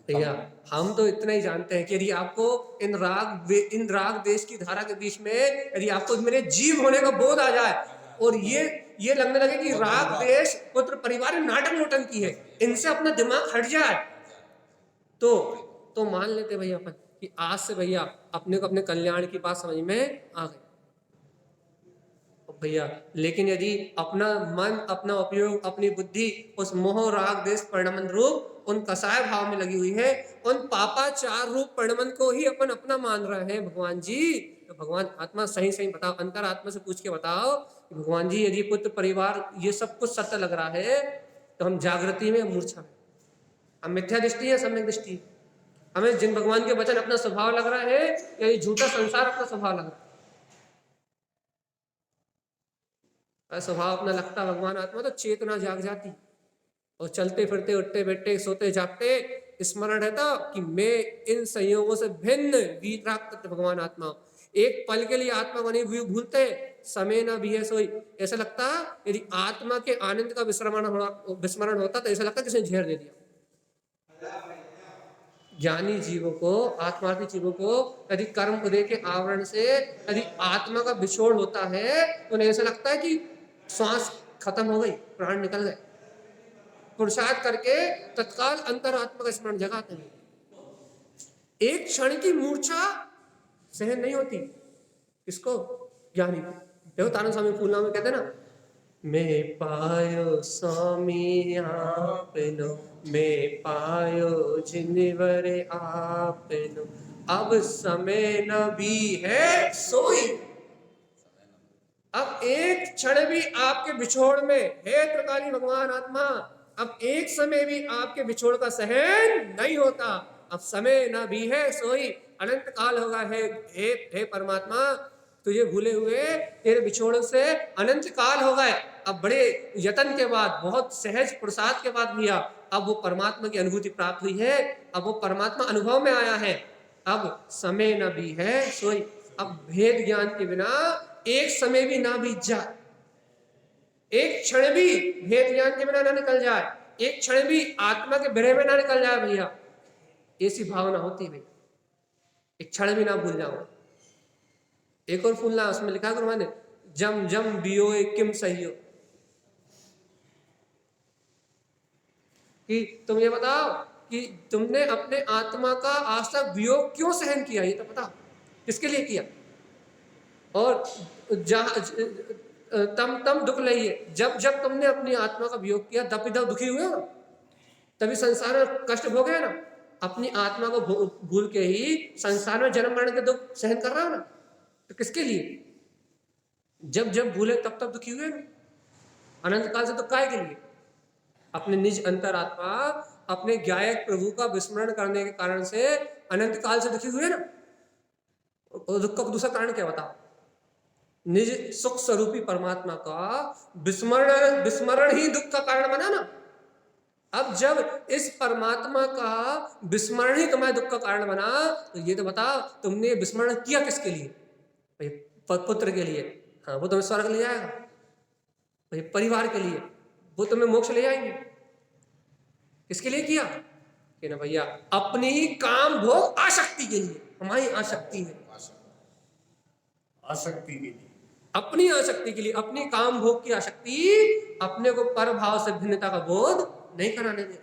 भैया हम तो इतना ही जानते हैं कि यदि आपको इन राग देश की धारा के बीच में यदि आपको मेरे जीव होने का बोध आ जाए और ये लगने लगे कि राग देश पुत्र परिवार नाटक नोटंकी है, इनसे अपना दिमाग हट जाए, तो मान लेते भैया अपन कि आज से भैया अपने को अपने कल्याण की बात समझ में आ गई भैया। लेकिन यदि अपना मन, अपना उपयोग, अपनी बुद्धि उस मोह राग देश परिणमन रूप उन कसाय भाव में लगी हुई है, उन पापाचार रूप परिणमन को ही अपन अपना मान रहे हैं भगवान जी, तो भगवान आत्मा सही सही बताओ, अंतर आत्मा से पूछ के बताओ कि भगवान जी यदि पुत्र परिवार ये सब कुछ सत्य लग रहा है तो हम जागृति में, मूर्छा में, हम मिथ्या दृष्टि है, सम्यक दृष्टि? हमें जिन भगवान के वचन अपना स्वभाव लग रहा है या ये झूठा संसार अपना स्वभाव लग रहा है? स्वभाव अपना लगता भगवान आत्मा तो चेतना जाग जाती और चलते फिरते, उठते बैठते, सोते जागते स्मरण रहता कि मैं इन संयोगों से भिन्न वीतराग तत्व भगवान आत्मा। एक पल के लिए आत्मा को नहीं भूलते, समय ना भी है सोई। ऐसा लगता यदि आत्मा के आनंद का विस्मरण होता तो ऐसा लगता किसी ने झेर दे दिया। ज्ञानी जीवों को, आत्मार्थी जीवों को यदि कर्म उदय के आवरण से यदि आत्मा का विछोड़ होता है तो उन्हें ऐसा लगता है कि श्वास खत्म हो गई, प्राण निकल गए। पुरुषार्थ करके तत्काल अंतरात्मा का स्मरण जगाते हैं। एक क्षण की मूर्छा सहन नहीं होती किसको? ज्ञानी को। देखो तानंद स्वामी फूलनामा में कहते हैं ना, मैं पायो स्वामी आपनो, मैं पायो जिनवरे आपनो, अब समय न भी है सोई। अब एक क्षण भी आपके बिछोड़ में, हे त्रिकाली भगवान आत्मा, अब एक समय भी आपके बिछोड़ का सहन नहीं होता। अब समय न भी है सोई, अनंत काल होगा। हे परमात्मा, तुझे भूले हुए तेरे बिछोड़ से अनंत काल हो गए। अब बड़े यत्न के बाद, बहुत सहज प्रसाद के बाद भैया अब वो परमात्मा की अनुभूति प्राप्त हुई है। अब वो परमात्मा अनुभव में आया है। अब समय न भी है सोई। अब भेद ज्ञान के बिना एक समय भी ना बीत जाए, एक क्षण भी भेद ज्ञान के बिना ना निकल जाए, एक क्षण भी आत्मा के बिरह में ना निकल जाए भैया, ऐसी भावना होती है भैया। एक क्षण भी ना भूल जाओ। एक और फूलना उसमें लिखा गुरु ने, जम जम बियो किम सहियो, कि तुम ये बताओ कि तुमने अपने आत्मा का आज तक वियोग क्यों सहन किया, ये तो बताओ किसके लिए किया। और तम दुख लइए, जब जब तुमने अपनी आत्मा का वियोग किया तब दुखी हुए हो, तभी संसार में कष्ट भोगे ना। अपनी आत्मा को भूल के ही संसार में जन्म मरण के दुख सहन कर रहा हो ना, तो किसके लिए? जब जब भूले तब तब दुखी हुए ना। अनंत काल से दुख काहे के लिए? अपने निज अंतरात्मा, अपने गायक प्रभु का विस्मरण करने के कारण से अनंत काल से दुखी हुए ना। और दुख का दूसरा कारण क्या बताओ? निज सुख स्वरूपी परमात्मा का विस्मरण ही दुख का कारण बना ना। अब जब इस परमात्मा का विस्मरण ही तुम्हारे दुख का कारण बना, तो ये तो बताओ तुमने विस्मरण किया किसके लिए? भाई पुत्र के लिए, हाँ वो तुम्हें स्वर्ग ले जाएगा। भाई परिवार के लिए, वो तुम्हें मोक्ष ले जाएंगे। किसके लिए किया? कि ना भैया अपनी काम भोग आसक्ति के लिए। हमारी आसक्ति है, आसक्ति के लिए, अपनी आसक्ति के लिए, अपनी काम भोग की आसक्ति अपने को पर भाव से भिन्नता का बोध नहीं कराने दे।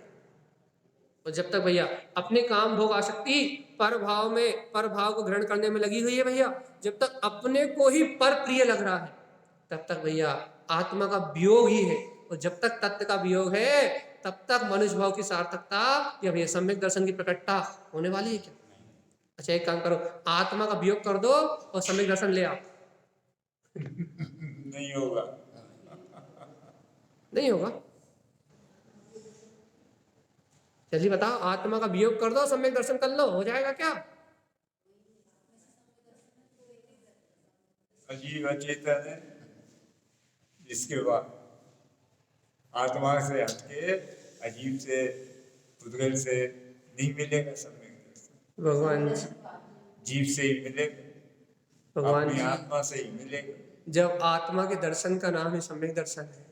और जब तक भैया अपने काम भोग आसक्ति पर भाव में, पर भाव को ग्रहण करने में लगी हुई है भैया, जब तक अपने को ही पर प्रिय लग रहा है, तब तक भैया आत्मा का वियोग ही है। और जब तक तत्व का वियोग है तब तक मनुष्य भाव की सार्थकता या भैया सम्यक दर्शन की प्रकटता होने वाली है क्या? अच्छा एक काम करो, आत्मा का वियोग कर दो और सम्यक दर्शन ले आओ। नहीं होगा, नहीं होगा। जल्दी बताओ, आत्मा का वियोग कर दो, सम्यक दर्शन कर लो, हो जाएगा क्या? अजीब अचेतन है, जिसके बाद आत्मा से हटके अजीब से पुद्गल से नहीं मिलेगा सम्यक दर्शन। भगवान जीव से ही मिलेगा, भगवान अपनी आत्मा से ही मिलेगा। जब आत्मा के दर्शन का नाम ही सम्यक दर्शन है,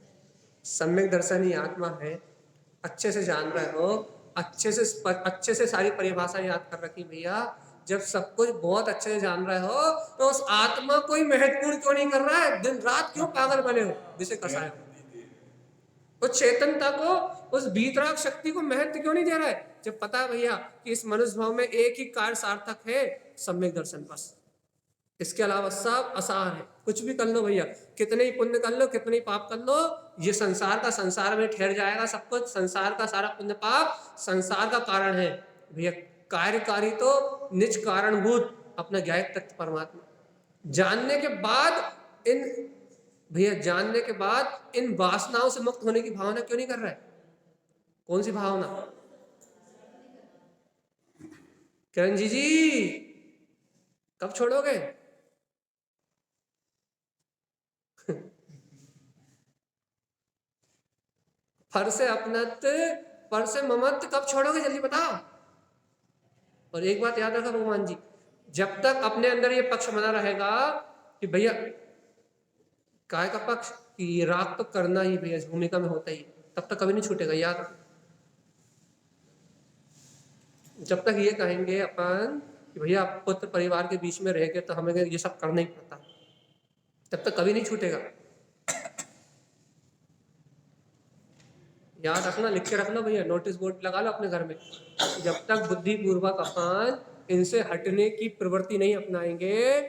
सम्यक दर्शन ही आत्मा है। अच्छे से जान रहे हो, अच्छे से सारी परिभाषा याद कर रखी भैया। जब सब कुछ बहुत अच्छे से जान रहे हो तो उस आत्मा को ही महत्वपूर्ण क्यों नहीं कर रहा है? दिन रात क्यों पागल बने हो, जिसे कसाए हो? उस चेतनता को, उस भीतराग शक्ति को महत्व क्यों नहीं दे रहा है? जब पता है भैया कि इस मनुष्य भाव में एक ही कार्य सार्थक है, सम्यक दर्शन, बस। इसके अलावा सब आसार है। कुछ भी कर लो भैया, कितने ही पुण्य कर लो, कितने ही पाप कर लो, ये संसार का संसार में ठहर जाएगा सब कुछ। संसार का सारा पुण्य पाप संसार का कारण है भैया। कार्यकारी तो निज कारणभूत अपना ज्ञायक तत्व परमात्मा। जानने के बाद इन भैया, जानने के बाद इन वासनाओं से मुक्त होने की भावना क्यों नहीं कर रहा है? कौन सी भावना? किरण जी कब छोड़ोगे? फर से अपनत्व, पर से ममत्व कब छोड़ोगे? जल्दी बताओ। और एक बात याद रखो भगवान जी, जब तक अपने अंदर ये पक्ष बना रहेगा कि भैया काय का पक्ष, कि राग तो करना ही भैया भूमिका में होता ही, तब तक कभी नहीं छूटेगा, याद रखो। जब तक ये कहेंगे अपन कि भैया पुत्र परिवार के बीच में रह के तो हमें ये सब करना ही पड़ता है, तब तक कभी नहीं छूटेगा। याद रखना, लिख के रखना भैया, नोटिस बोर्ड लगा लो अपने घर में। जब तक बुद्धिपूर्वक अपन इनसे हटने की प्रवृत्ति नहीं अपनाएंगे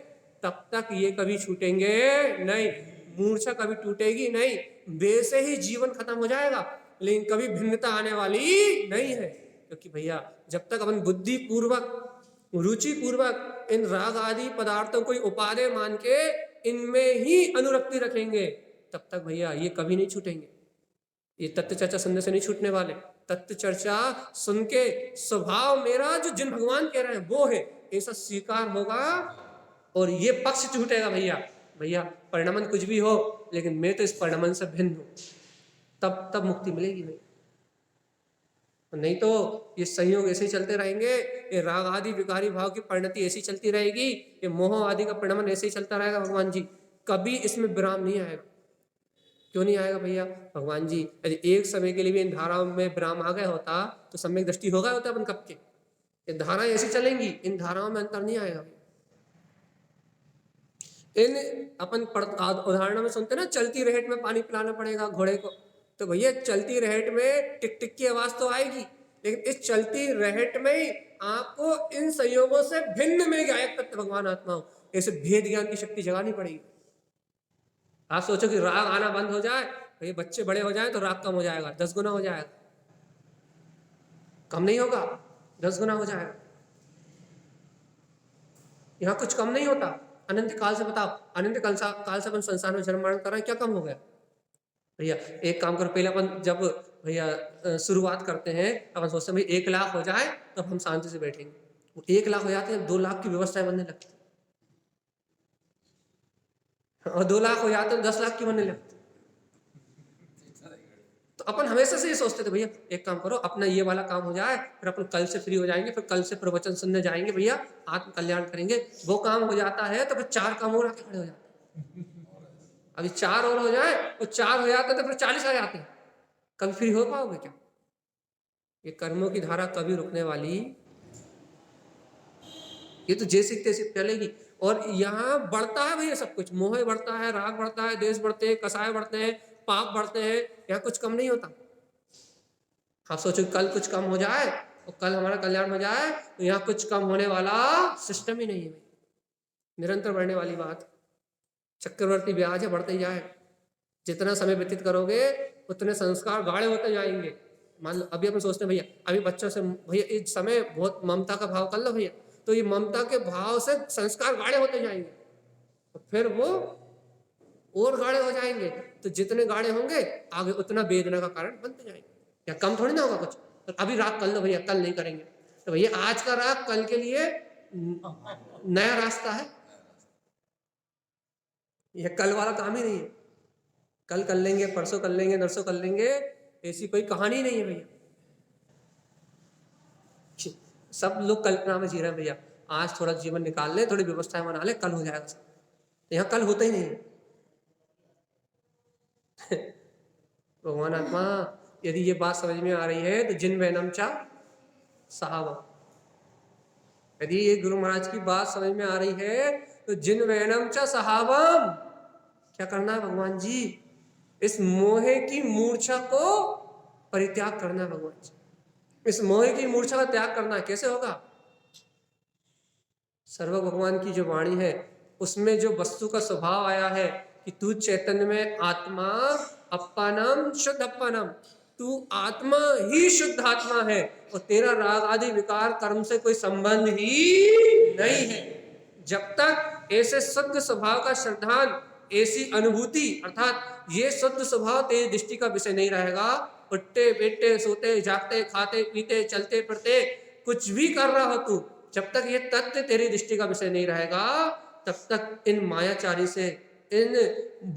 तब तक ये कभी छूटेंगे नहीं, मूर्छा कभी टूटेगी नहीं, वैसे ही जीवन खत्म हो जाएगा, लेकिन कभी भिन्नता आने वाली नहीं है। क्योंकि भैया जब तक अपन बुद्धि पूर्वक रुचि पूर्वक इन राग आदि पदार्थों को उपादेय मान के इनमें ही अनुरक्ति रखेंगे तब तक भैया ये कभी नहीं छूटेंगे। ये तत्व चर्चा सुनने से नहीं छूटने वाले, तत्व चर्चा सुन के स्वभाव मेरा जो जिन भगवान कह रहे हैं वो है ऐसा स्वीकार होगा और ये पक्ष छूटेगा। भैया भैया परिणमन कुछ भी हो लेकिन मैं तो इस परिणमन से भिन्न हूं, तब मुक्ति मिलेगी भाई। नहीं तो ये संयोग ऐसे ही चलते रहेंगे, ये राग आदि विकारी भाव की परिणति ऐसी चलती रहेगी, ये मोह आदि का परिणमन ऐसे ही चलता रहेगा। भगवान जी कभी इसमें विराम नहीं आएगा। क्यों नहीं आएगा भैया? भगवान जी यदि एक समय के लिए भी इन धाराओं में विराम आ गया होता तो सम्यक दृष्टि हो गया होता अपन कब के। ये धाराएं ऐसी चलेंगी, इन धाराओं में अंतर नहीं आएगा। इन अपन उदाहरणों में सुनते ना, चलती रहेट में पानी पिलाना पड़ेगा घोड़े को, तो भैया चलती रहेट में टिक टिक की आवाज तो आएगी, लेकिन इस चलती रहेट में ही आपको इन संयोगों से भिन्न में गायक तत्व भगवान आत्मा हो, ऐसे भेद ज्ञान की शक्ति जगानी पड़ेगी। आप सोचो कि राग आना बंद हो जाए, भैया बच्चे बड़े हो जाए तो राग कम हो जाएगा, 10 गुना हो जाएगा, कम नहीं होगा, 10 गुना हो जाएगा। यहाँ कुछ कम नहीं होता। अनंत काल से बताओ, अनंत काल से अपन संसार में जन्म मरण कर रहे हैं, क्या कम हो गया? भैया एक काम करो, पहले अपन जब भैया शुरुआत करते हैं अपन सोचते हैं भाई 1 लाख हो जाए तो हम शांति से बैठेंगे। वो 1 लाख हो जाते हैं, 2 लाख की व्यवस्थाएं बनने लगती है, और 2 लाख हो जाते हैं 10 लाख की बनने लगती। तो अपन हमेशा से ये सोचते थे भैया एक काम करो, अपना ये वाला काम हो जाए, फिर अपन कल से फ्री हो जाएंगे, फिर कल से प्रवचन सुनने जाएंगे, भैया आत्म कल्याण करेंगे। वो काम हो जाता है तो फिर 4 काम और आके खड़े हो जाते हैं। अभी 4 और हो जाए, वो 4 हो जाते तो फिर 40 आ जाते हैं। कभी फ्री हो पाओगे क्या? ये कर्मों की धारा कभी रुकने वाली, ये तो जैसी तैसी चलेगी। और यहाँ बढ़ता है भैया सब कुछ, मोह बढ़ता है, राग बढ़ता है, देश बढ़ते हैं, कसाय बढ़ते हैं, पाप बढ़ते हैं, यहाँ कुछ कम नहीं होता। आप सोचो कल कुछ कम हो जाए और कल हमारा कल्याण हो जाए, तो यहाँ कुछ कम होने वाला सिस्टम ही नहीं है, निरंतर बढ़ने वाली बात। चक्रवर्ती ब्याज है, बढ़ते ही जाए, जितना समय व्यतीत करोगे उतने संस्कार गाढ़े होते जाएंगे। मान लो अभी अपन सोचते हैं भैया अभी बच्चों से भैया इस समय बहुत ममता का भाव कर लो भैया, तो ये ममता के भाव से संस्कार गाढ़े होते जाएंगे, तो फिर वो और गाढ़े हो जाएंगे, तो जितने गाढ़े होंगे आगे उतना वेदना का कारण बनते जाएंगे। या कम थोड़ी ना होगा कुछ। तो अभी राग कर लो भैया, कल नहीं करेंगे, तो भैया आज का राग कल के लिए नया रास्ता है, यह कल वाला काम ही नहीं है। कल कर लेंगे, परसों कर लेंगे, नरसों कर लेंगे, ऐसी कोई कहानी नहीं है भैया। सब लोग कल्पना में जी रहे हैं भैया, आज थोड़ा जीवन निकाल ले, थोड़ी व्यवस्थाएं बना ले, कल हो जाएगा सब। यहाँ कल होता ही नहीं है। भगवान आत्मा यदि ये बात समझ में आ रही है तो जिन वैनम चा साहब, यदि ये गुरु महाराज की बात समझ में आ रही है तो जिन वैनम चा साहबम, क्या करना है भगवान जी? इस मोहे की मूर्छा को परित्याग करना है भगवान जी। इस मोहे की मूर्छा का त्याग करना कैसे होगा? सर्व भगवान की जो वाणी है उसमें जो वस्तु का स्वभाव आया है कि तू चैतन्य में आत्मा अपनम शुद्ध अपनम, तू आत्मा ही शुद्ध आत्मा है और तेरा राग आदि विकार कर्म से कोई संबंध ही नहीं है। जब तक ऐसे शुद्ध स्वभाव का श्रद्धान, ऐसी अनुभूति अर्थात ये शुद्ध स्वभाव तेरी दृष्टि का विषय नहीं रहेगा, उठते बैठते सोते जागते खाते पीते चलते फिरते कुछ भी कर रहा हो तू, जब तक ये तत्व तेरी दृष्टि का विषय नहीं रहेगा तब तक इन मायाचारी से, इन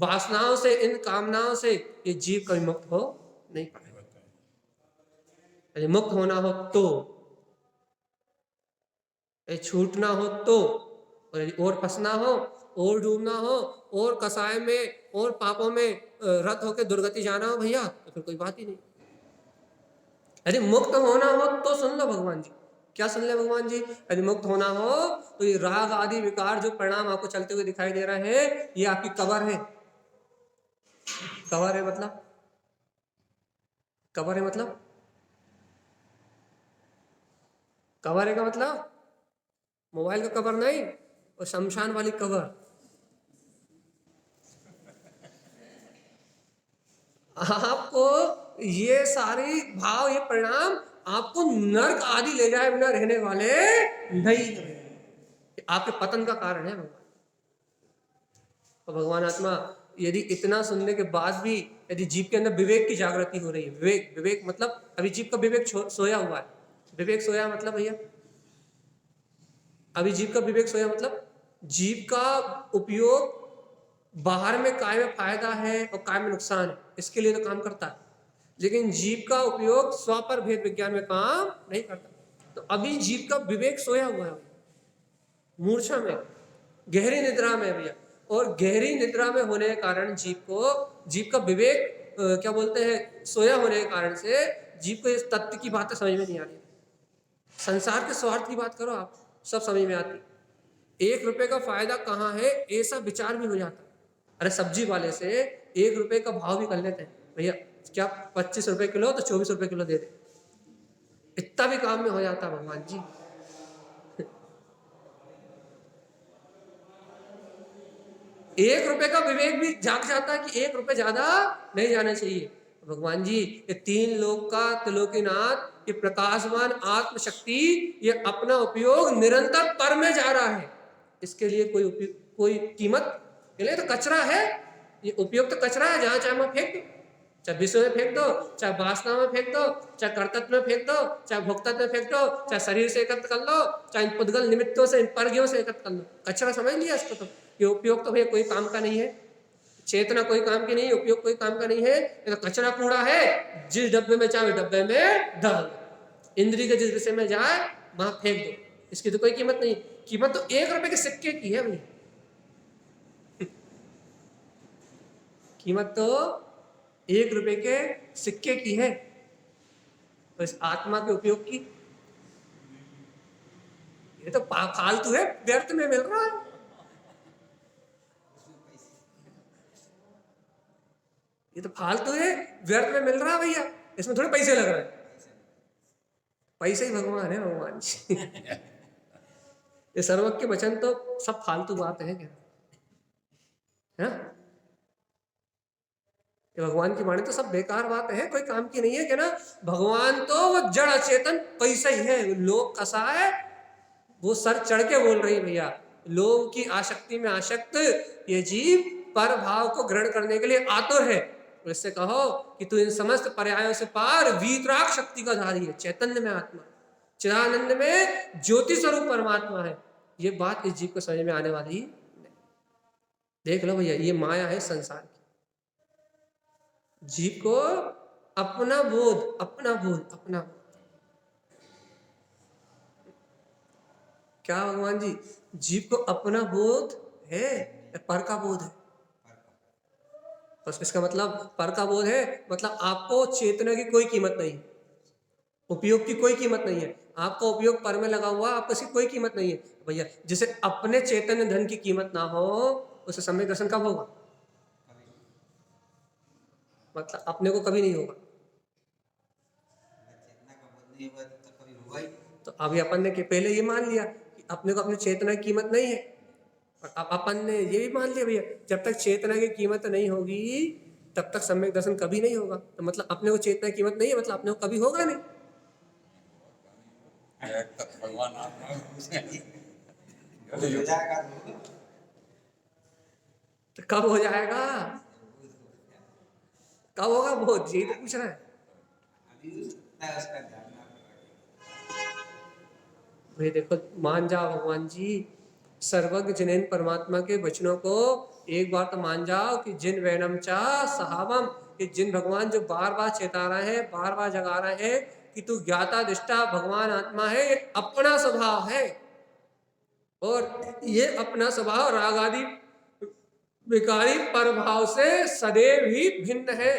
वासनाओं से, इन कामनाओं से ये जीव कभी मुक्त हो नहीं पाएगा। यदि मुक्त होना हो तो, छूटना हो तो, और यदि और फंसना हो, और डूबना हो, और कसाय में और पापों में रत होकर दुर्गति जाना हो भैया, तो फिर कोई बात ही नहीं। यदि मुक्त होना हो तो सुन लो भगवान जी, क्या सुन ले भगवान जी? यदि मुक्त होना हो तो ये राग आदि विकार जो परिणाम आपको चलते हुए दिखाई दे रहे हैं, ये आपकी कबर है। कबर है मतलब, कबर है मतलब, कवर है का मतलब मोबाइल का कवर नहीं, और शमशान वाली कवर। आपको ये सारी भाव, ये परिणाम आपको नर्क आदि ले जाए बिना रहने वाले नहीं है, आपके पतन का कारण है भगवान। और भगवान आत्मा यदि इतना सुनने के बाद भी यदि जीव के अंदर विवेक की जागृति हो रही है, विवेक, विवेक मतलब अभी जीव का विवेक सोया हुआ है। विवेक सोया मतलब भैया, अभी जीव का विवेक सोया मतलब जीव का उपयोग बाहर में काय में फायदा है और काय में नुकसान है, इसके लिए तो काम करता है, लेकिन जीव का उपयोग स्व पर भेद विज्ञान में काम नहीं करता। तो अभी जीव का विवेक सोया हुआ है, मूर्छा में, गहरी निद्रा में भैया। और गहरी निद्रा में होने के कारण जीव का विवेक क्या बोलते हैं, सोया होने के कारण से जीव को इस तत्व की बातें समझ में नहीं आ रही। संसार के स्वार्थ की बात करो आप, सब समझ में आती। 1 रुपए का फायदा कहाँ है ऐसा विचार भी हो जाता। अरे सब्जी वाले से 1 रुपए का भाव भी कर लेते हैं, भैया क्या 25 रुपए किलो तो 24 रुपए किलो दे दे, इतना भी काम में हो जाता है भगवान जी। 1 रुपए का विवेक भी जाग जाता है कि 1 रुपए ज्यादा नहीं जाना चाहिए। भगवान जी ये 3 लोक का त्रिलोकीनाथ, ये प्रकाशवान आत्मशक्ति, ये अपना उपयोग निरंतर पर में जा रहा है। इसके लिए कोई कीमत के लिए तो कचरा है, ये उपयोग तो कचरा है, जहां चाहे वहां फेंक दो, चाहे विषय में फेंक दो, चाहे वासना में फेंक दो, चाहे कर्तव्य में फेंक दो, चाहे भोक्तत्व में फेंक दो, चाहे शरीर से एकत्र कर लो, चाहे इन पुद्गल निमित्तों से, इन परगियों से एकत्र कर लो, कचरा समझ लिया इसको। तो ये उपयोग तो भैया कोई काम का नहीं है, चेतना कोई काम की नहीं है, उपयोग कोई काम का नहीं है, ये तो कचरा कूड़ा है। जिस डब्बे में चाहे डब्बे में डाल दो, इंद्री के जिस विषय में जाए वहां फेंक दो, इसकी तो कोई कीमत नहीं। कीमत तो 1 रुपए के सिक्के की है भैया, कीमत तो 1 रुपए के सिक्के की है। तो इस आत्मा के उपयोग की ये तो फालतू है, व्यर्थ में मिल रहा है। ये तो फालतू है, व्यर्थ में मिल रहा है भैया, इसमें थोड़े पैसे लग रहे हैं। पैसे ही भगवान है भगवान जी। ये सर्वज्ञ वचन तो सब फालतू बात है क्या है? ये भगवान की वाणी तो सब बेकार बात है, कोई काम की नहीं है क्या ना। भगवान तो वो जड़ अचेतन पैसा ही है, लोग कसा है, वो सर चढ़ के बोल रही भैया, लोगों की आसक्ति में आसक्त ये जीव पर भाव को ग्रहण करने के लिए आतुर है। इससे कहो कि तू इन समस्त पर्यायों से पार वीतराग शक्ति का धारी है, चैतन्य में आत्मा, चिदानंद में ज्योति स्वरूप परमात्मा है। ये बात इस जीव को समझ में आने वाली नहीं। देख लो भैया, ये माया है संसार की। जीव को अपना बोध, अपना बोध, अपना क्या भगवान जी, जीव को अपना बोध है या पर का बोध है? बस इसका मतलब पर का बोध है, मतलब आपको चेतना की कोई कीमत नहीं, उपयोग की कोई कीमत नहीं है। आपका उपयोग पर में लगा हुआ, आपको इसकी कोई कीमत नहीं है भैया। जिसे अपने चैतन्य धन की कीमत ना हो उसे सम्यक दर्शन कब होगा? मतलब अपने को कभी नहीं होगा। तो अभी अपन ने पहले ये मान लिया कि अपने को अपनी चेतना की कीमत नहीं है, और अब अपन ने ये भी मान लिया भैया जब तक चेतना की कीमत नहीं होगी तब तक सम्यक दर्शन कभी नहीं होगा। तो मतलब अपने को चेतना की कीमत नहीं है, मतलब अपने को कभी होगा नहीं। भगवान तो कब हो जाएगा, कब होगा वो जी तो पूछ रहा है भाई। देखो मान जाओ भगवान जी, सर्वज्ञ जिनेन परमात्मा के वचनों को एक बार तो मान जाओ कि जिन वैनम चा सहावम, कि जिन भगवान जो बार बार चेता रहे हैं, बार बार जगा रहे हैं कि तू ज्ञाता दृष्टा भगवान आत्मा है, ये अपना स्वभाव है। और ये अपना स्वभाव राग आदि विकारी परभाव से सदैव ही भिन्न है।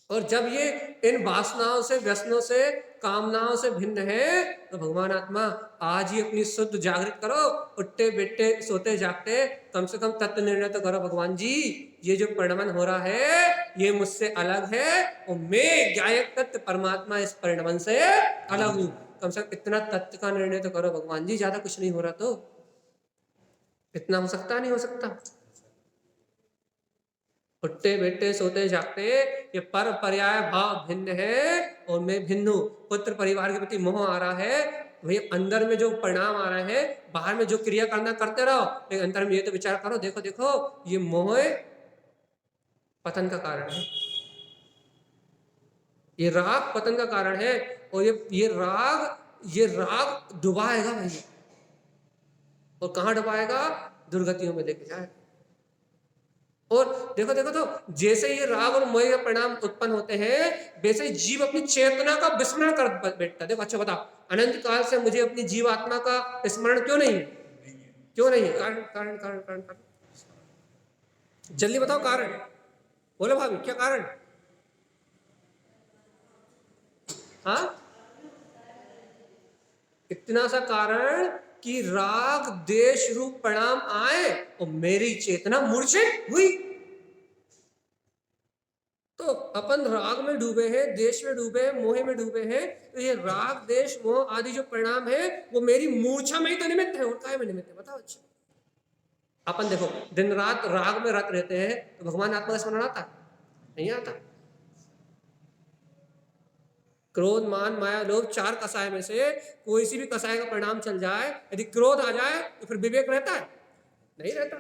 और जब ये इन वासनाओं से, व्यसनों से कामनाओं से भिन्न है, तो भगवान आत्मा आज ही अपनी शुद्ध जागृत करो, उठते बैठते सोते जागते कम से कम तत्व निर्णय तो करो। भगवान जी ये जो परिणमन हो रहा है ये मुझसे अलग है और मैं गायक तत्व परमात्मा इस परिणमन से अलग हूं। कम से कम इतना तत्व का निर्णय तो करो भगवान जी, ज्यादा कुछ नहीं हो रहा तो इतना हो सकता नहीं हो सकता। उठते बैठते सोते जागते ये पर पर्याय भाव भिन्न है और मैं भिन्न हूं। पुत्र परिवार के प्रति मोह आ रहा है, भाई अंदर में जो परिणाम आ रहे हैं, बाहर में जो क्रिया करना करते रहो, लेकिन अंदर में ये तो विचार करो, देखो देखो ये मोह पतन का कारण है, ये राग पतन का कारण है और ये राग डुबाएगा भैया, और कहां डुबाएगा? दुर्गतियों में लेके जाएगा। और देखो देखो तो जैसे ये राग और मोह के परिणाम उत्पन्न होते हैं वैसे ही जीव अपनी चेतना का विस्मरण कर बैठता है। देखो अच्छा बता, अनंत काल से मुझे अपनी जीवात्मा का स्मरण क्यों नहीं है? क्यों नहीं है? कारण कारण कारण कारण कारण जल्दी बताओ कारण। बोलो भाभी क्या कारण? हाँ, इतना सा कारण कि राग देश रूप परिणाम आए और मेरी चेतना मूर्छित हुई। तो अपन राग में डूबे हैं, देश में डूबे हैं, मोह में डूबे हैं, तो ये राग देश मोह आदि जो परिणाम है वो मेरी मूर्छा में ही तो निमित्त है, और काय में निमित्त है बताओ। अच्छा अपन देखो दिन रात राग में रत रहते हैं तो भगवान आत्मा का स्मरण आता नहीं आता? क्रोध मान माया लोभ चार कसाय में से कोई सी भी कसाय का परिणाम चल जाए, यदि क्रोध आ जाए तो फिर विवेक रहता है? नहीं रहता।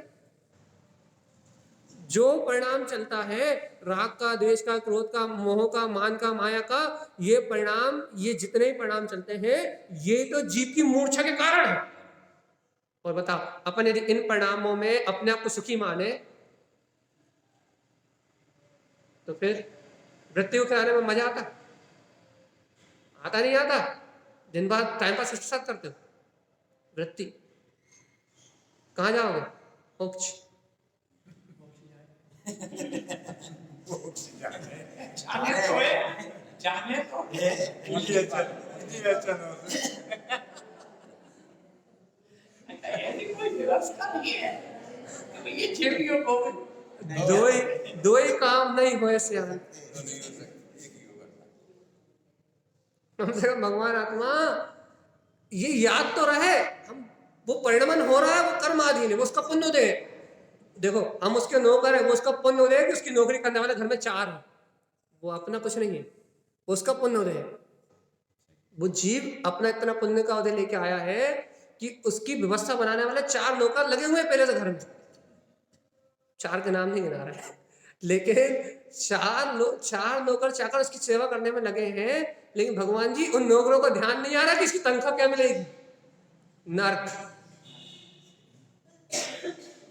जो परिणाम चलता है राग का, द्वेष का, क्रोध का, मोह का, मान का, माया का, ये परिणाम, ये जितने ही परिणाम चलते हैं ये तो जीव की मूर्छा के कारण है। और बताओ अपन यदि इन परिणामों में अपने आप को सुखी माने तो फिर मृत्यु के आने में मजा आता? आता नहीं आता? दिन भर टाइम पास किसके साथ करते हो? वृत्ति। कहां जाओगे? मोक्ष। जाने तो ऐसी कोई व्यवस्था नहीं है कि भाई ये चेलियों को दो ही काम नहीं हुए से कम से कम भगवान आत्मा ये याद तो रहे हम वो परिणमन हो रहा है, वो कर्माधीन है, वो उसका पुण्य उदय है। देखो हम उसके नौकर है, वो उसका पुण्य उदय है कि उसकी नौकरी करने वाले घर में 4 है, वो अपना कुछ नहीं है, वो उसका पुण्य उदय है। वो जीव अपना इतना पुण्य का उदय लेके आया है कि उसकी व्यवस्था बनाने वाले 4 नौकर लगे हुए हैं पहले से घर में। 4 के नाम नहीं गिना रहे हैं, लेकिन 4 नौकर चाकर उसकी सेवा करने में लगे हैं। लेकिन भगवान जी उन नौकरों को ध्यान नहीं आ रहा कि इसकी तनख्वाह क्या मिलेगी? नर्क।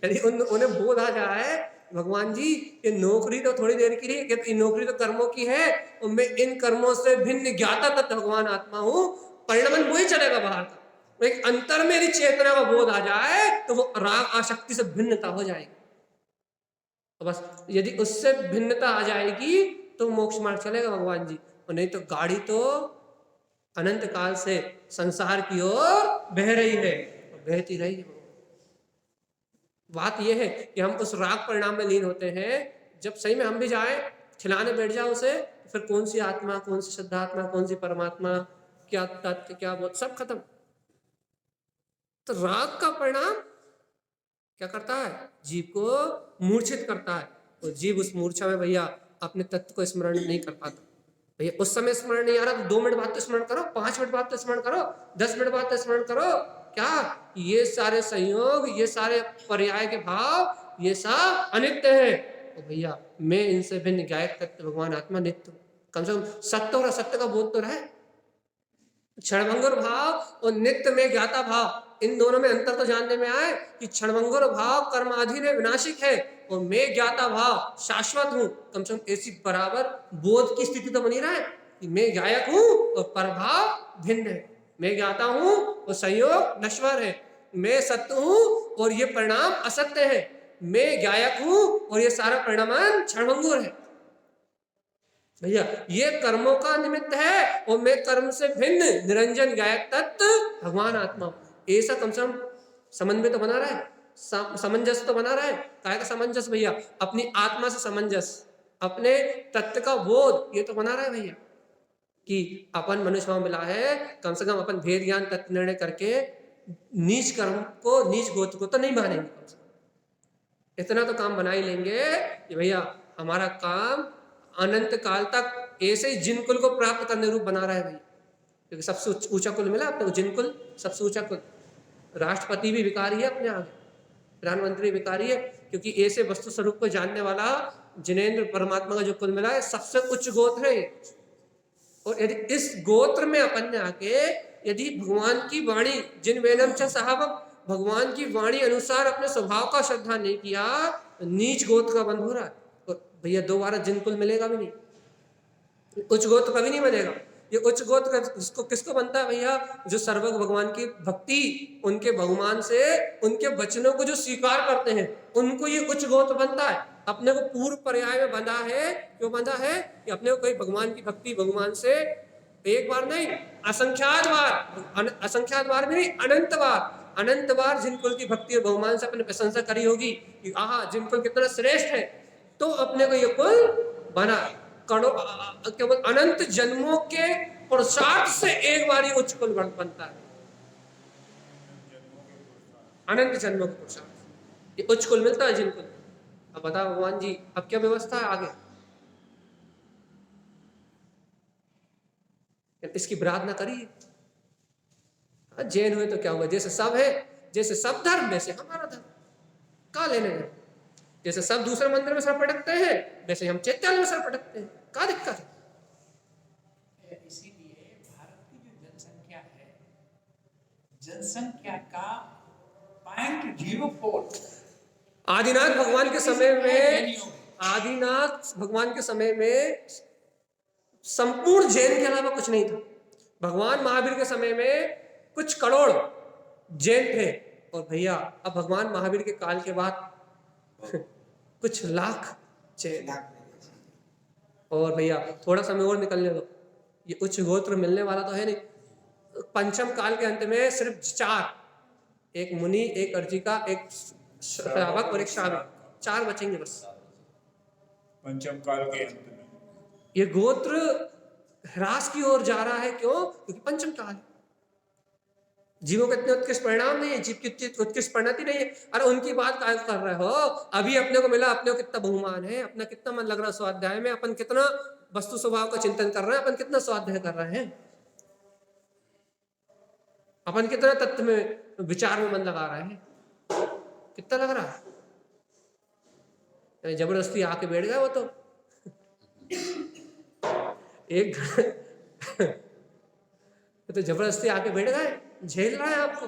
यदि उन्हें बोध आ जाए भगवान जी ये नौकरी तो थोड़ी देर की है, ये नौकरी तो कर्मों की है और मैं इन कर्मों से भिन्न ज्ञाता तत्व भगवान आत्मा हूं, परिणमन वही चलेगा बाहर का। एक अंतर में यदि चेतना का बोध आ जाए तो वो राग आसक्ति से भिन्नता हो जाएगी। तो बस यदि उससे भिन्नता आ जाएगी तो मोक्ष मार्ग चलेगा भगवान जी, और नहीं तो गाड़ी तो अनंत काल से संसार की ओर बह रही है, बहती रहेगी। बात यह है कि हम उस राग परिणाम में लीन होते हैं, जब सही में हम भी जाए खिलाने बैठ जाओ उसे, तो फिर कौन सी आत्मा, कौन सी शुद्धात्मा, कौन सी परमात्मा, क्या तत्व, क्या बोध, सब खत्म। तो राग का परिणाम क्या करता है? जीव को मूर्छित करता है, और जीव उस मूर्छा में भैया अपने तत्व को स्मरण नहीं कर पाता। भैया उस समय स्मरण नहीं आ रहा तो 2 मिनट बाद तो स्मरण करो, 5 मिनट बाद तो स्मरण करो, 10 मिनट बाद तो स्मरण करो। क्या ये सारे संयोग, ये सारे पर्याय के भाव, ये सब अनित्य है। तो भैया मैं इनसे भिन्न गायक तत्व भगवान आत्मा नित्य। कम से कम सत्य और असत्य का बोध तो रहे। क्षणभंगुर भाव और नित्य में ज्ञाता भाव, इन दोनों में अंतर तो जानने में आए कि क्षणभंगुर भाव कर्माधीन है, विनाशिक है, और मैं ज्ञाता भाव शाश्वत हूं। कम से कम ऐसी बराबर बोध की स्थिति तो बनी रहे कि मैं गायक हूं और परभाव भिन्न है, मैं ज्ञाता हूं और संयोग नश्वर है, मैं सत्य हूं और ये परिणाम असत्य है, मैं गायक हूं और ये सारा परिणाम क्षणभंगुर है। भैया ये कर्मों का निमित्त है और मैं कर्म से भिन्न निरंजन गायक तत्व भगवान आत्मा हूं। ऐसा कम से कम समन्वय तो बना रहा है, सामंजस्य तो बना रहा है। काय का सामंजस्य भैया? अपनी आत्मा से सामंजस्य, अपने तत्व का बोध, ये तो बना रहा है भैया कि अपन मनुष्य में मिला है, कम से कम अपन भेद ज्ञान तत्व निर्णय करके नीच कर्म को, नीच गोत्र को तो नहीं मानेंगे। कम से कम इतना तो काम बना ही लेंगे कि भैया हमारा काम अनंत काल तक ऐसे ही जिन कुल को प्राप्त करने रूप बना रहा है भैया। क्योंकि सबसे ऊंचा कुल मिला अपने को, जिन कुल सबसे ऊंचा कुल। राष्ट्रपति भी विकारी है अपने आगे, प्रधानमंत्री विकारी है, क्योंकि ऐसे वस्तु स्वरूप को जानने वाला जिनेंद्र परमात्मा का जो कुल मिला है सबसे उच्च गोत्र है। और यदि इस गोत्र में अपन ने आके यदि भगवान की वाणी जिन वेनम च साहब, भगवान की वाणी अनुसार अपने स्वभाव का श्रद्धा नहीं किया, नीच गोत्र का बंध हो रहा है। और भैया दोबारा जिन कुल मिलेगा भी नहीं, उच्च गोत्र कभी नहीं बनेगा। ये उच्च गोत्र किसको किसको बनता है भैया? जो सर्वज्ञ भगवान की भक्ति, उनके भगवान से उनके वचनों को जो स्वीकार करते हैं, उनको ये उच्च गोत्र बनता है। अपने को पूर्व पर्याय में बंधा है। क्यों बंधा है? कि अपने को कोई भगवान की भक्ति, भगवान से एक बार नहीं असंख्यात बार, असंख्यात बार भी नहीं, अनंत बार जिन कुल की भक्ति और भगवान से अपने प्रशंसा करी होगी कि आहा जिन कुल कितना श्रेष्ठ है, तो अपने को ये कुल बना। केवल अनंत जन्मों के पुरुषार्थ से एक बार ही उच्च कुल बनता है। अनंत जन्मों के पुरुषार्थ ये उच्च कुल मिलता है जिन कुल। अब बताओ भगवान जी अब क्या व्यवस्था है आगे? इसकी प्रार्थना करिए। जैन हुए तो क्या हुआ? जैसे सब है, जैसे सब धर्म वैसे हमारा धर्म, का लेने में। जैसे सब दूसरे मंदिर में सर पटकते हैं, वैसे हम चैत्याल में सर पटकते हैं, क्या दिक्कत है? इसीलिए भारत की जो जनसंख्या है, जनसंख्या का 0.04 आदिनाथ भगवान के समय में, आदिनाथ भगवान के समय में संपूर्ण जैन के अलावा कुछ नहीं था। भगवान महावीर के समय में कुछ करोड़ जैन थे, और भैया अब भगवान महावीर के काल के बाद कुछ लाख जैन। और भैया थोड़ा समय और निकलने दो, ये उच्च गोत्र मिलने वाला तो है नहीं। पंचम काल के अंत में सिर्फ 4, एक मुनि, एक अर्जिका, एक श्रावक और एक श्राविक, 4 बचेंगे बस पंचम काल के अंत में। ये गोत्र ह्रास की ओर जा रहा है। क्यों? क्योंकि पंचम काल है। जीवों के इतने उत्कृष्ट परिणाम नहीं है, जीव की उत्कृष्ट परिणति नहीं है। अरे उनकी बात काय कर रहे हो? अभी अपने को मिला, अपने को कितना बहुमान है, अपना कितना मन लग रहा है स्वाध्याय में, अपन कितना वस्तु स्वभाव का चिंतन कर रहे हैं, अपन कितना स्वाध्याय कर रहे हैं, अपन कितना तत्व में विचार में मन लगा रहे हैं, कितना लग रहा है? जबरदस्ती आके बैठ गया वो तो एक तो जबरदस्ती आके बैठ गए, झेल रहा है आपको।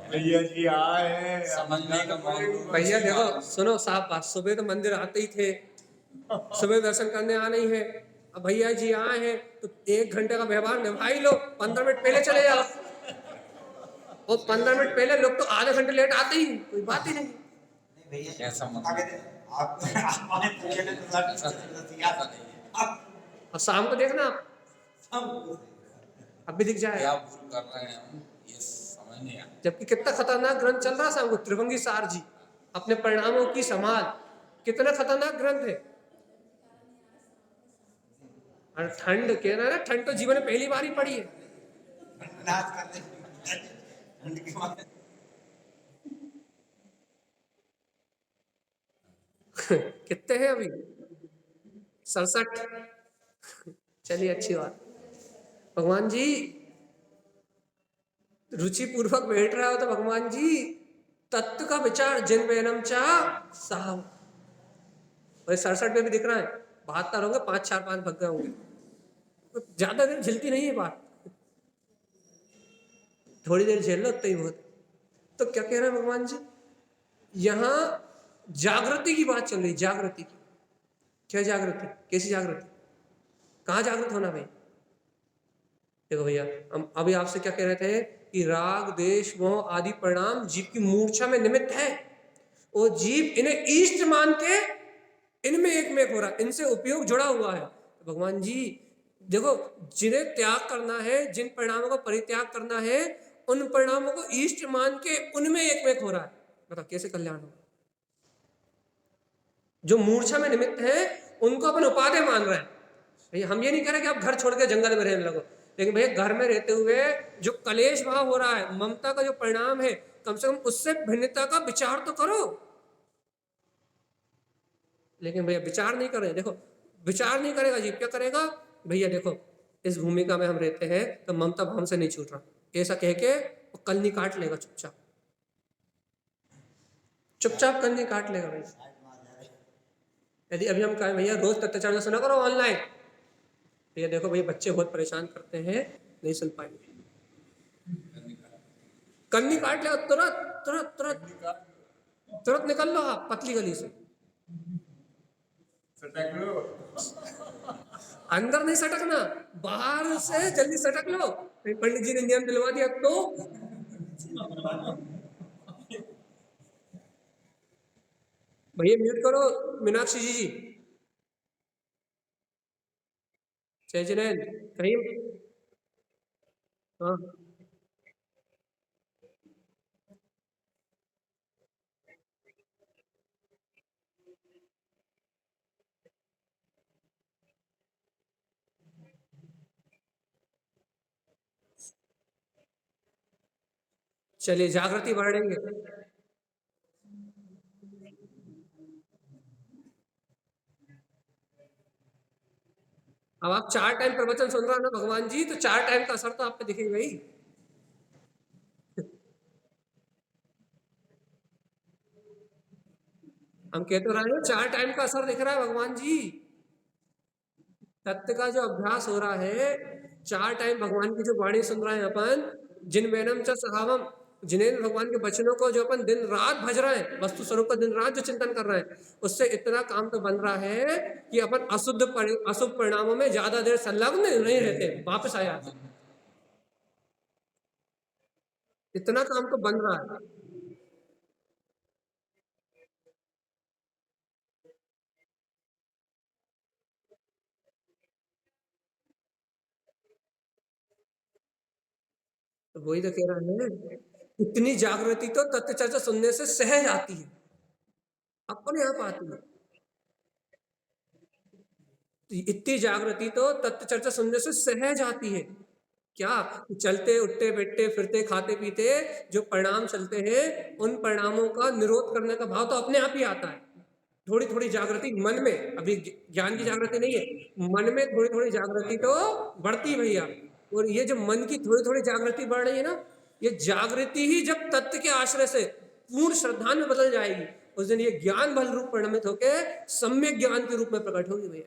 भैया जी आए हैं, समझने का भैया देखो सुनो साफ बात, सुबह तो मंदिर आते ही थे, सुबह दर्शन करने आना ही है। अब भैया जी आए हैं तो 1 घंटे का व्यवहार निभा ही लो, 15 मिनट पहले चले जाओ। और 15 मिनट पहले लोग तो आधे घंटे लेट आते ही, कोई बात ही नहीं। और शाम को देखना आप, अब भी दिख जाए क्या भूल कर रहे हैं हम, ये समझ नहीं आता। जबकि कितना खतरनाक ग्रंथ चल रहा है शाम को, त्रिभंगी सार जी, अपने परिणामों की संभाल, कितना खतरनाक ग्रंथ है। और ठंड कह रहा है ना, ठंड तो जीवन में पहली बार ही पड़ी है। कितने हैं अभी? 67। चलिए अच्छी बात। भगवान जी रुचि पूर्वक बैठ रहा हो तो भगवान जी तत्व का विचार जिन वेनम चा साहब, और 67 में भी दिख रहा है, 72 होंगे, 5 4 5 भग गए होंगे, ज्यादा देर झेलती नहीं है बात, थोड़ी देर झेल लो उतना ही बहुत। तो क्या कह रहे हैं भगवान जी? यहाँ जागृति की बात चल रही, जागृति की। क्या जागृति? कैसी जागृति? कहाँ जागृत होना भाई? देखो भैया हम अभी आपसे क्या कह रहे थे कि राग देश मोह आदि परिणाम जीव की मूर्छा में निमित्त है, और जीव इन्हें इष्ट मान के इनमें एक में हो रहा है, इनसे उपयोग जुड़ा हुआ है। तो भगवान जी देखो, जिन्हें त्याग करना है, जिन परिणामों का परित्याग करना है, उन परिणामों को इष्ट मान के उनमें एक में हो रहा है। बताओ कैसे कल्याण हो। जो मूर्छा में निमित्त है उनको अपन उपादेय मान रहे हैं। भैया हम ये नहीं कह रहे कि आप घर छोड़ के जंगल में रहने लगो, लेकिन भैया घर में रहते हुए जो कलेश भाव हो रहा है, ममता का जो परिणाम है, कम से कम उससे भिन्नता का विचार तो करो। लेकिन भैया विचार नहीं कर रहे। देखो, विचार नहीं करेगा जीव, क्या करेगा भैया? देखो, इस भूमिका में हम रहते हैं तो ममता भाव से नहीं छूट रहा, ऐसा कह के वो कलनी काट लेगा, चुपचाप चुपचाप कलनी काट लेगा भैया। यदि अभी हम कहें भैया रोज तत्वचर्या सुना करो ऑनलाइन, भैया देखो भैया बच्चे बहुत परेशान करते हैं, नहीं सुन पाएंगे, कलनी काट लेगा तुरंत तुरंत तुरंत तुरंत निकल लो आप पतली गली से। सटक लो। अंदर नहीं सटकना, बाहर से जल्दी सटक लो। पंडित जी ने नियम दिलवा दिया तो भैया म्यूट करो मीनाक्षी जी। जय जिनेन कहीं। हाँ, चलिए जागृति बढ़ेंगे। अब आप 4 टाइम प्रवचन सुन रहे हो ना भगवान जी, तो 4 टाइम का असर तो आप पे दिखेगा ही। हम कह तो रहे हैं 4 टाइम का असर दिख रहा है भगवान जी। तत्व का जो अभ्यास हो रहा है, 4 टाइम भगवान की जो वाणी सुन रहे हैं अपन, जिन वैनम च सहावम, जिन्हें भगवान के वचनों को जो अपन दिन रात भज रहे हैं, वस्तु स्वरूप का दिन रात जो चिंतन कर रहे हैं, उससे इतना काम तो बन रहा है कि अपन अशुभ परिणामों में ज्यादा देर संलग्न नहीं रहते, वापस आ जाते। इतना काम तो बन रहा है। तो वही तो कह रहे हैं, इतनी जागृति तो तत्व चर्चा सुनने से सहज आती है, अपने आप आती है। इतनी जागृति तो तत्व चर्चा सुनने से सहज आती है। क्या? चलते उठते बैठते फिरते खाते पीते जो परिणाम चलते हैं, उन परिणामों का निरोध करने का भाव तो अपने आप ही आता है। थोड़ी थोड़ी जागृति मन में, अभी ज्ञान की जागृति नहीं है, मन में थोड़ी थोड़ी जागृति तो बढ़ती भैया। और ये जो मन की थोड़ी थोड़ी जागृति बढ़ रही है ना, ये जागृति ही जब तत्व के आश्रय से पूर्ण श्रद्धा में बदल जाएगी, उस दिन ये ज्ञान बल रूप परिणमित होकर सम्यक ज्ञान के रूप में प्रकट होगी भैया।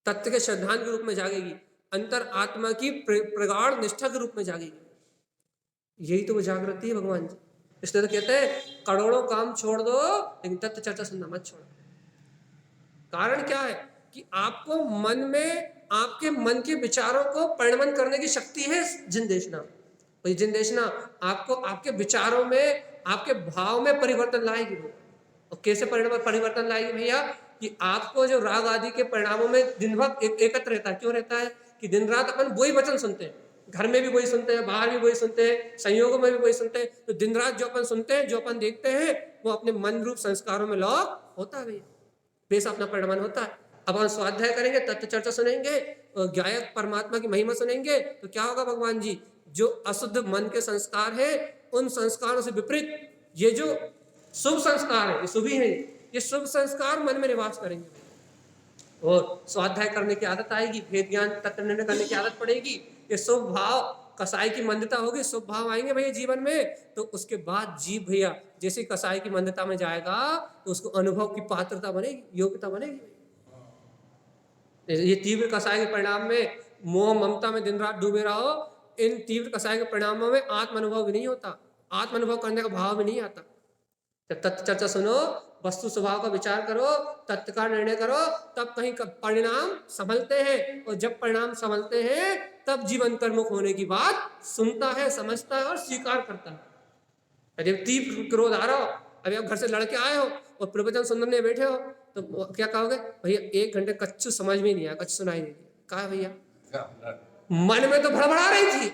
तत्व के श्रद्धान के रूप में जागेगी, अंतर आत्मा की प्रगाढ़ निष्ठा के रूप में जागेगी। यही तो वो जागृति है भगवान जी। इसलिए तो कहते हैं करोड़ों काम छोड़ दो लेकिन तत्व चर्चा सुनना मत छोड़ो। कारण क्या है कि आपको मन में, आपके मन के विचारों को परिणमन करने की शक्ति है जिनदेशना। और ये जिनदेशना आपको आपके विचारों में, आपके भाव में परिवर्तन लाएगी। वो और कैसे परिवर्तन लाएगी भैया? कि आपको जो राग आदि के परिणामों में दिन भर एकत्र रहता है। क्यों रहता है? कि दिन रात अपन वही वचन सुनते हैं, घर में भी वही सुनते हैं, बाहर भी वही सुनते हैं, संयोगों में भी वही सुनते हैं। तो दिन रात जो अपन सुनते हैं, जो अपन देखते हैं, वो अपने मन रूप संस्कारों में लॉक होता है भैया, बेस अपना परिणमन होता है। अब हम स्वाध्याय करेंगे, तत्व चर्चा सुनेंगे, गायक परमात्मा की महिमा सुनेंगे, तो क्या होगा भगवान जी? जो अशुद्ध मन के संस्कार है, उन संस्कारों से विपरीत ये जो शुभ संस्कार है, ये शुभ ही है, ये शुभ संस्कार मन में निवास करेंगे और स्वाध्याय करने की आदत आएगी, भेद ज्ञान तत्व निर्णय करने की आदत पड़ेगी, ये शुभ भाव, कसाई की मंदता होगी, शुभ भाव आएंगे भैया जीवन में। तो उसके बाद जीव भैया जैसे कसाई की मंदता में जाएगा तो उसको अनुभव की पात्रता बनेगी, योग्यता बनेगी। ये तीव्र कसाई के परिणाम में मोह ममता में दिन रात डूबे रहो, इन तीव्र कसाई के परिणामों में आत्म अनुभव भी नहीं होता, आत्म अनुभव करने का भाव भी नहीं आता। जब तत्व चर्चा सुनो, वस्तु स्वभाव का विचार करो, तत्व का निर्णय करो, तब कहीं परिणाम संभलते हैं। और जब परिणाम संभलते हैं तब जीवन कर्मुख होने की बात सुनता है, समझता है और स्वीकार करता है। यदि तीव्र क्रोध आ रहा हो, अभी आप घर से लड़के आए हो और प्रवचन सुनने बैठे हो, तो क्या कहोगे? भैया 1 घंटे कच्छु समझ में नहीं आया, कच्छु सुनाई नहीं दिया। कहा भैया मन में तो भड़बड़ा रही थी,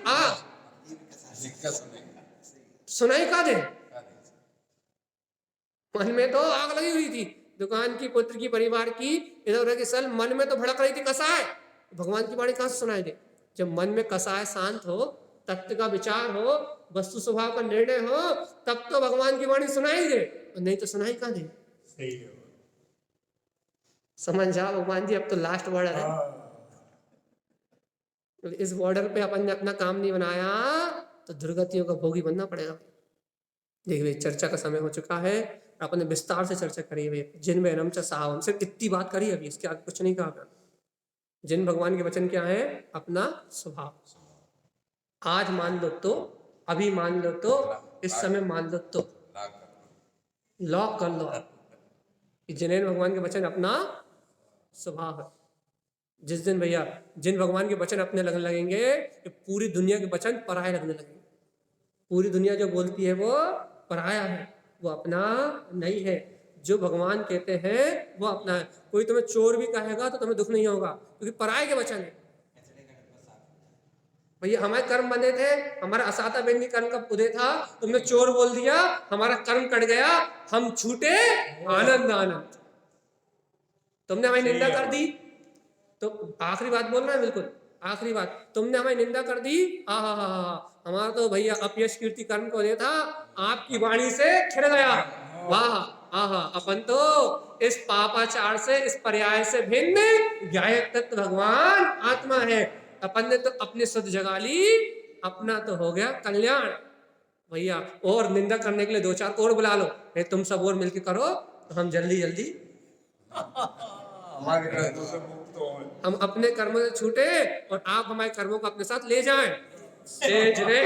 सुनाई कहा दे? मन में तो आग लगी हुई थी, दुकान की, पुत्र की, परिवार की, इधर उधर की सल मन में तो भड़क रही थी कसाय। भगवान की वाणी कहां से सुनाई दे? जब मन में कसाय शांत हो, तत्व का विचार हो, वस्तु स्वभाव का निर्णय हो, तब तो भगवान की वाणी सुनाई दे, नहीं तो सुनाई कहां दे? सही है। समझ जाओ भगवान जी, अब तो लास्ट बॉर्डर है। इस बॉर्डर पे अपन ने अपना काम नहीं बनाया तो दुर्गतियों का भोगी बनना पड़ेगा। देखिए चर्चा का समय हो चुका है, अपन ने विस्तार से चर्चा करी है। जिन में नम च साहब, सिर्फ इतनी बात करी अभी, इसके आगे कुछ नहीं कहा। जिन भगवान के वचन क्या है? अपना स्वभाव। आज मान लो तो, अभी मान लो तो, इस समय मान लो तो, लॉक कर लो कि जिन भगवान के वचन अपना स्वभाव है। जिस दिन भैया जिन भगवान के वचन अपने लगने लगेंगे, तो पूरी दुनिया के वचन पराये लगने लगेंगे। पूरी दुनिया जो बोलती है वो पराया है, वो अपना नहीं है। जो भगवान कहते हैं वो अपना है। कोई तुम्हें चोर भी कहेगा तो तुम्हें दुख नहीं होगा, क्योंकि पराये के वचन है। भैया हमारे कर्म बंधे थे, हमारा असाता बेनी कर्म का उदय था, तुमने चोर बोल दिया, हमारा कर्म कट गया, हम छूटे आनंद आनंद। तुमने हमारी निंदा कर दी, तो आखिरी बात बोल रहा है, बिल्कुल आखिरी बात, तुमने हमारी निंदा कर दी, हमारा तो भैया अपयश कीर्ति कर्म को दे था, आपकी वाणी से खिल गया। वाह अपन तो इस पापाचार से, इस पर्याय से भिन्न गायक तत्व भगवान आत्मा है। अपन ने तो अपनी शुद्ध जगा ली, अपना तो हो गया कल्याण भैया। और निंदा करने के लिए 2-4 और बुला लो, तुम सब और मिलके करो तो हम जल्दी जल्दी हमारे कर्मों से मुक्त हो, हम अपने कर्मों से छूटे और आप हमारे कर्मों को अपने साथ ले जाएं। सेज रे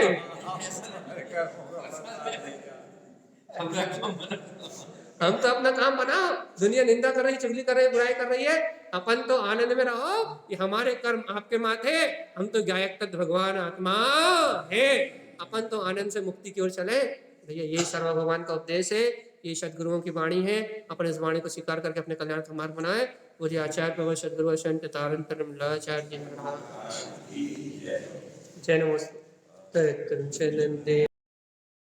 हम तो अपना काम बनाओ। दुनिया निंदा कर रही, चुगली कर रही, बुराई कर रही है, अपन तो आनंद में रहो कि हमारे कर्म आपके माथे, हम तो गायक तत्व भगवान आत्मा है। अपन तो आनंद से मुक्ति की ओर चले भैया। यही सर्व भगवान का उपदेश है, ये सदगुरुओं की वाणी है। अपन इस वाणी को स्वीकार करके अपने कल्याण का मार्ग बनाए। मुझे आचार्य प्रभु सदगुरु संत तारण परम लाचार्य जी जय नमस्ते।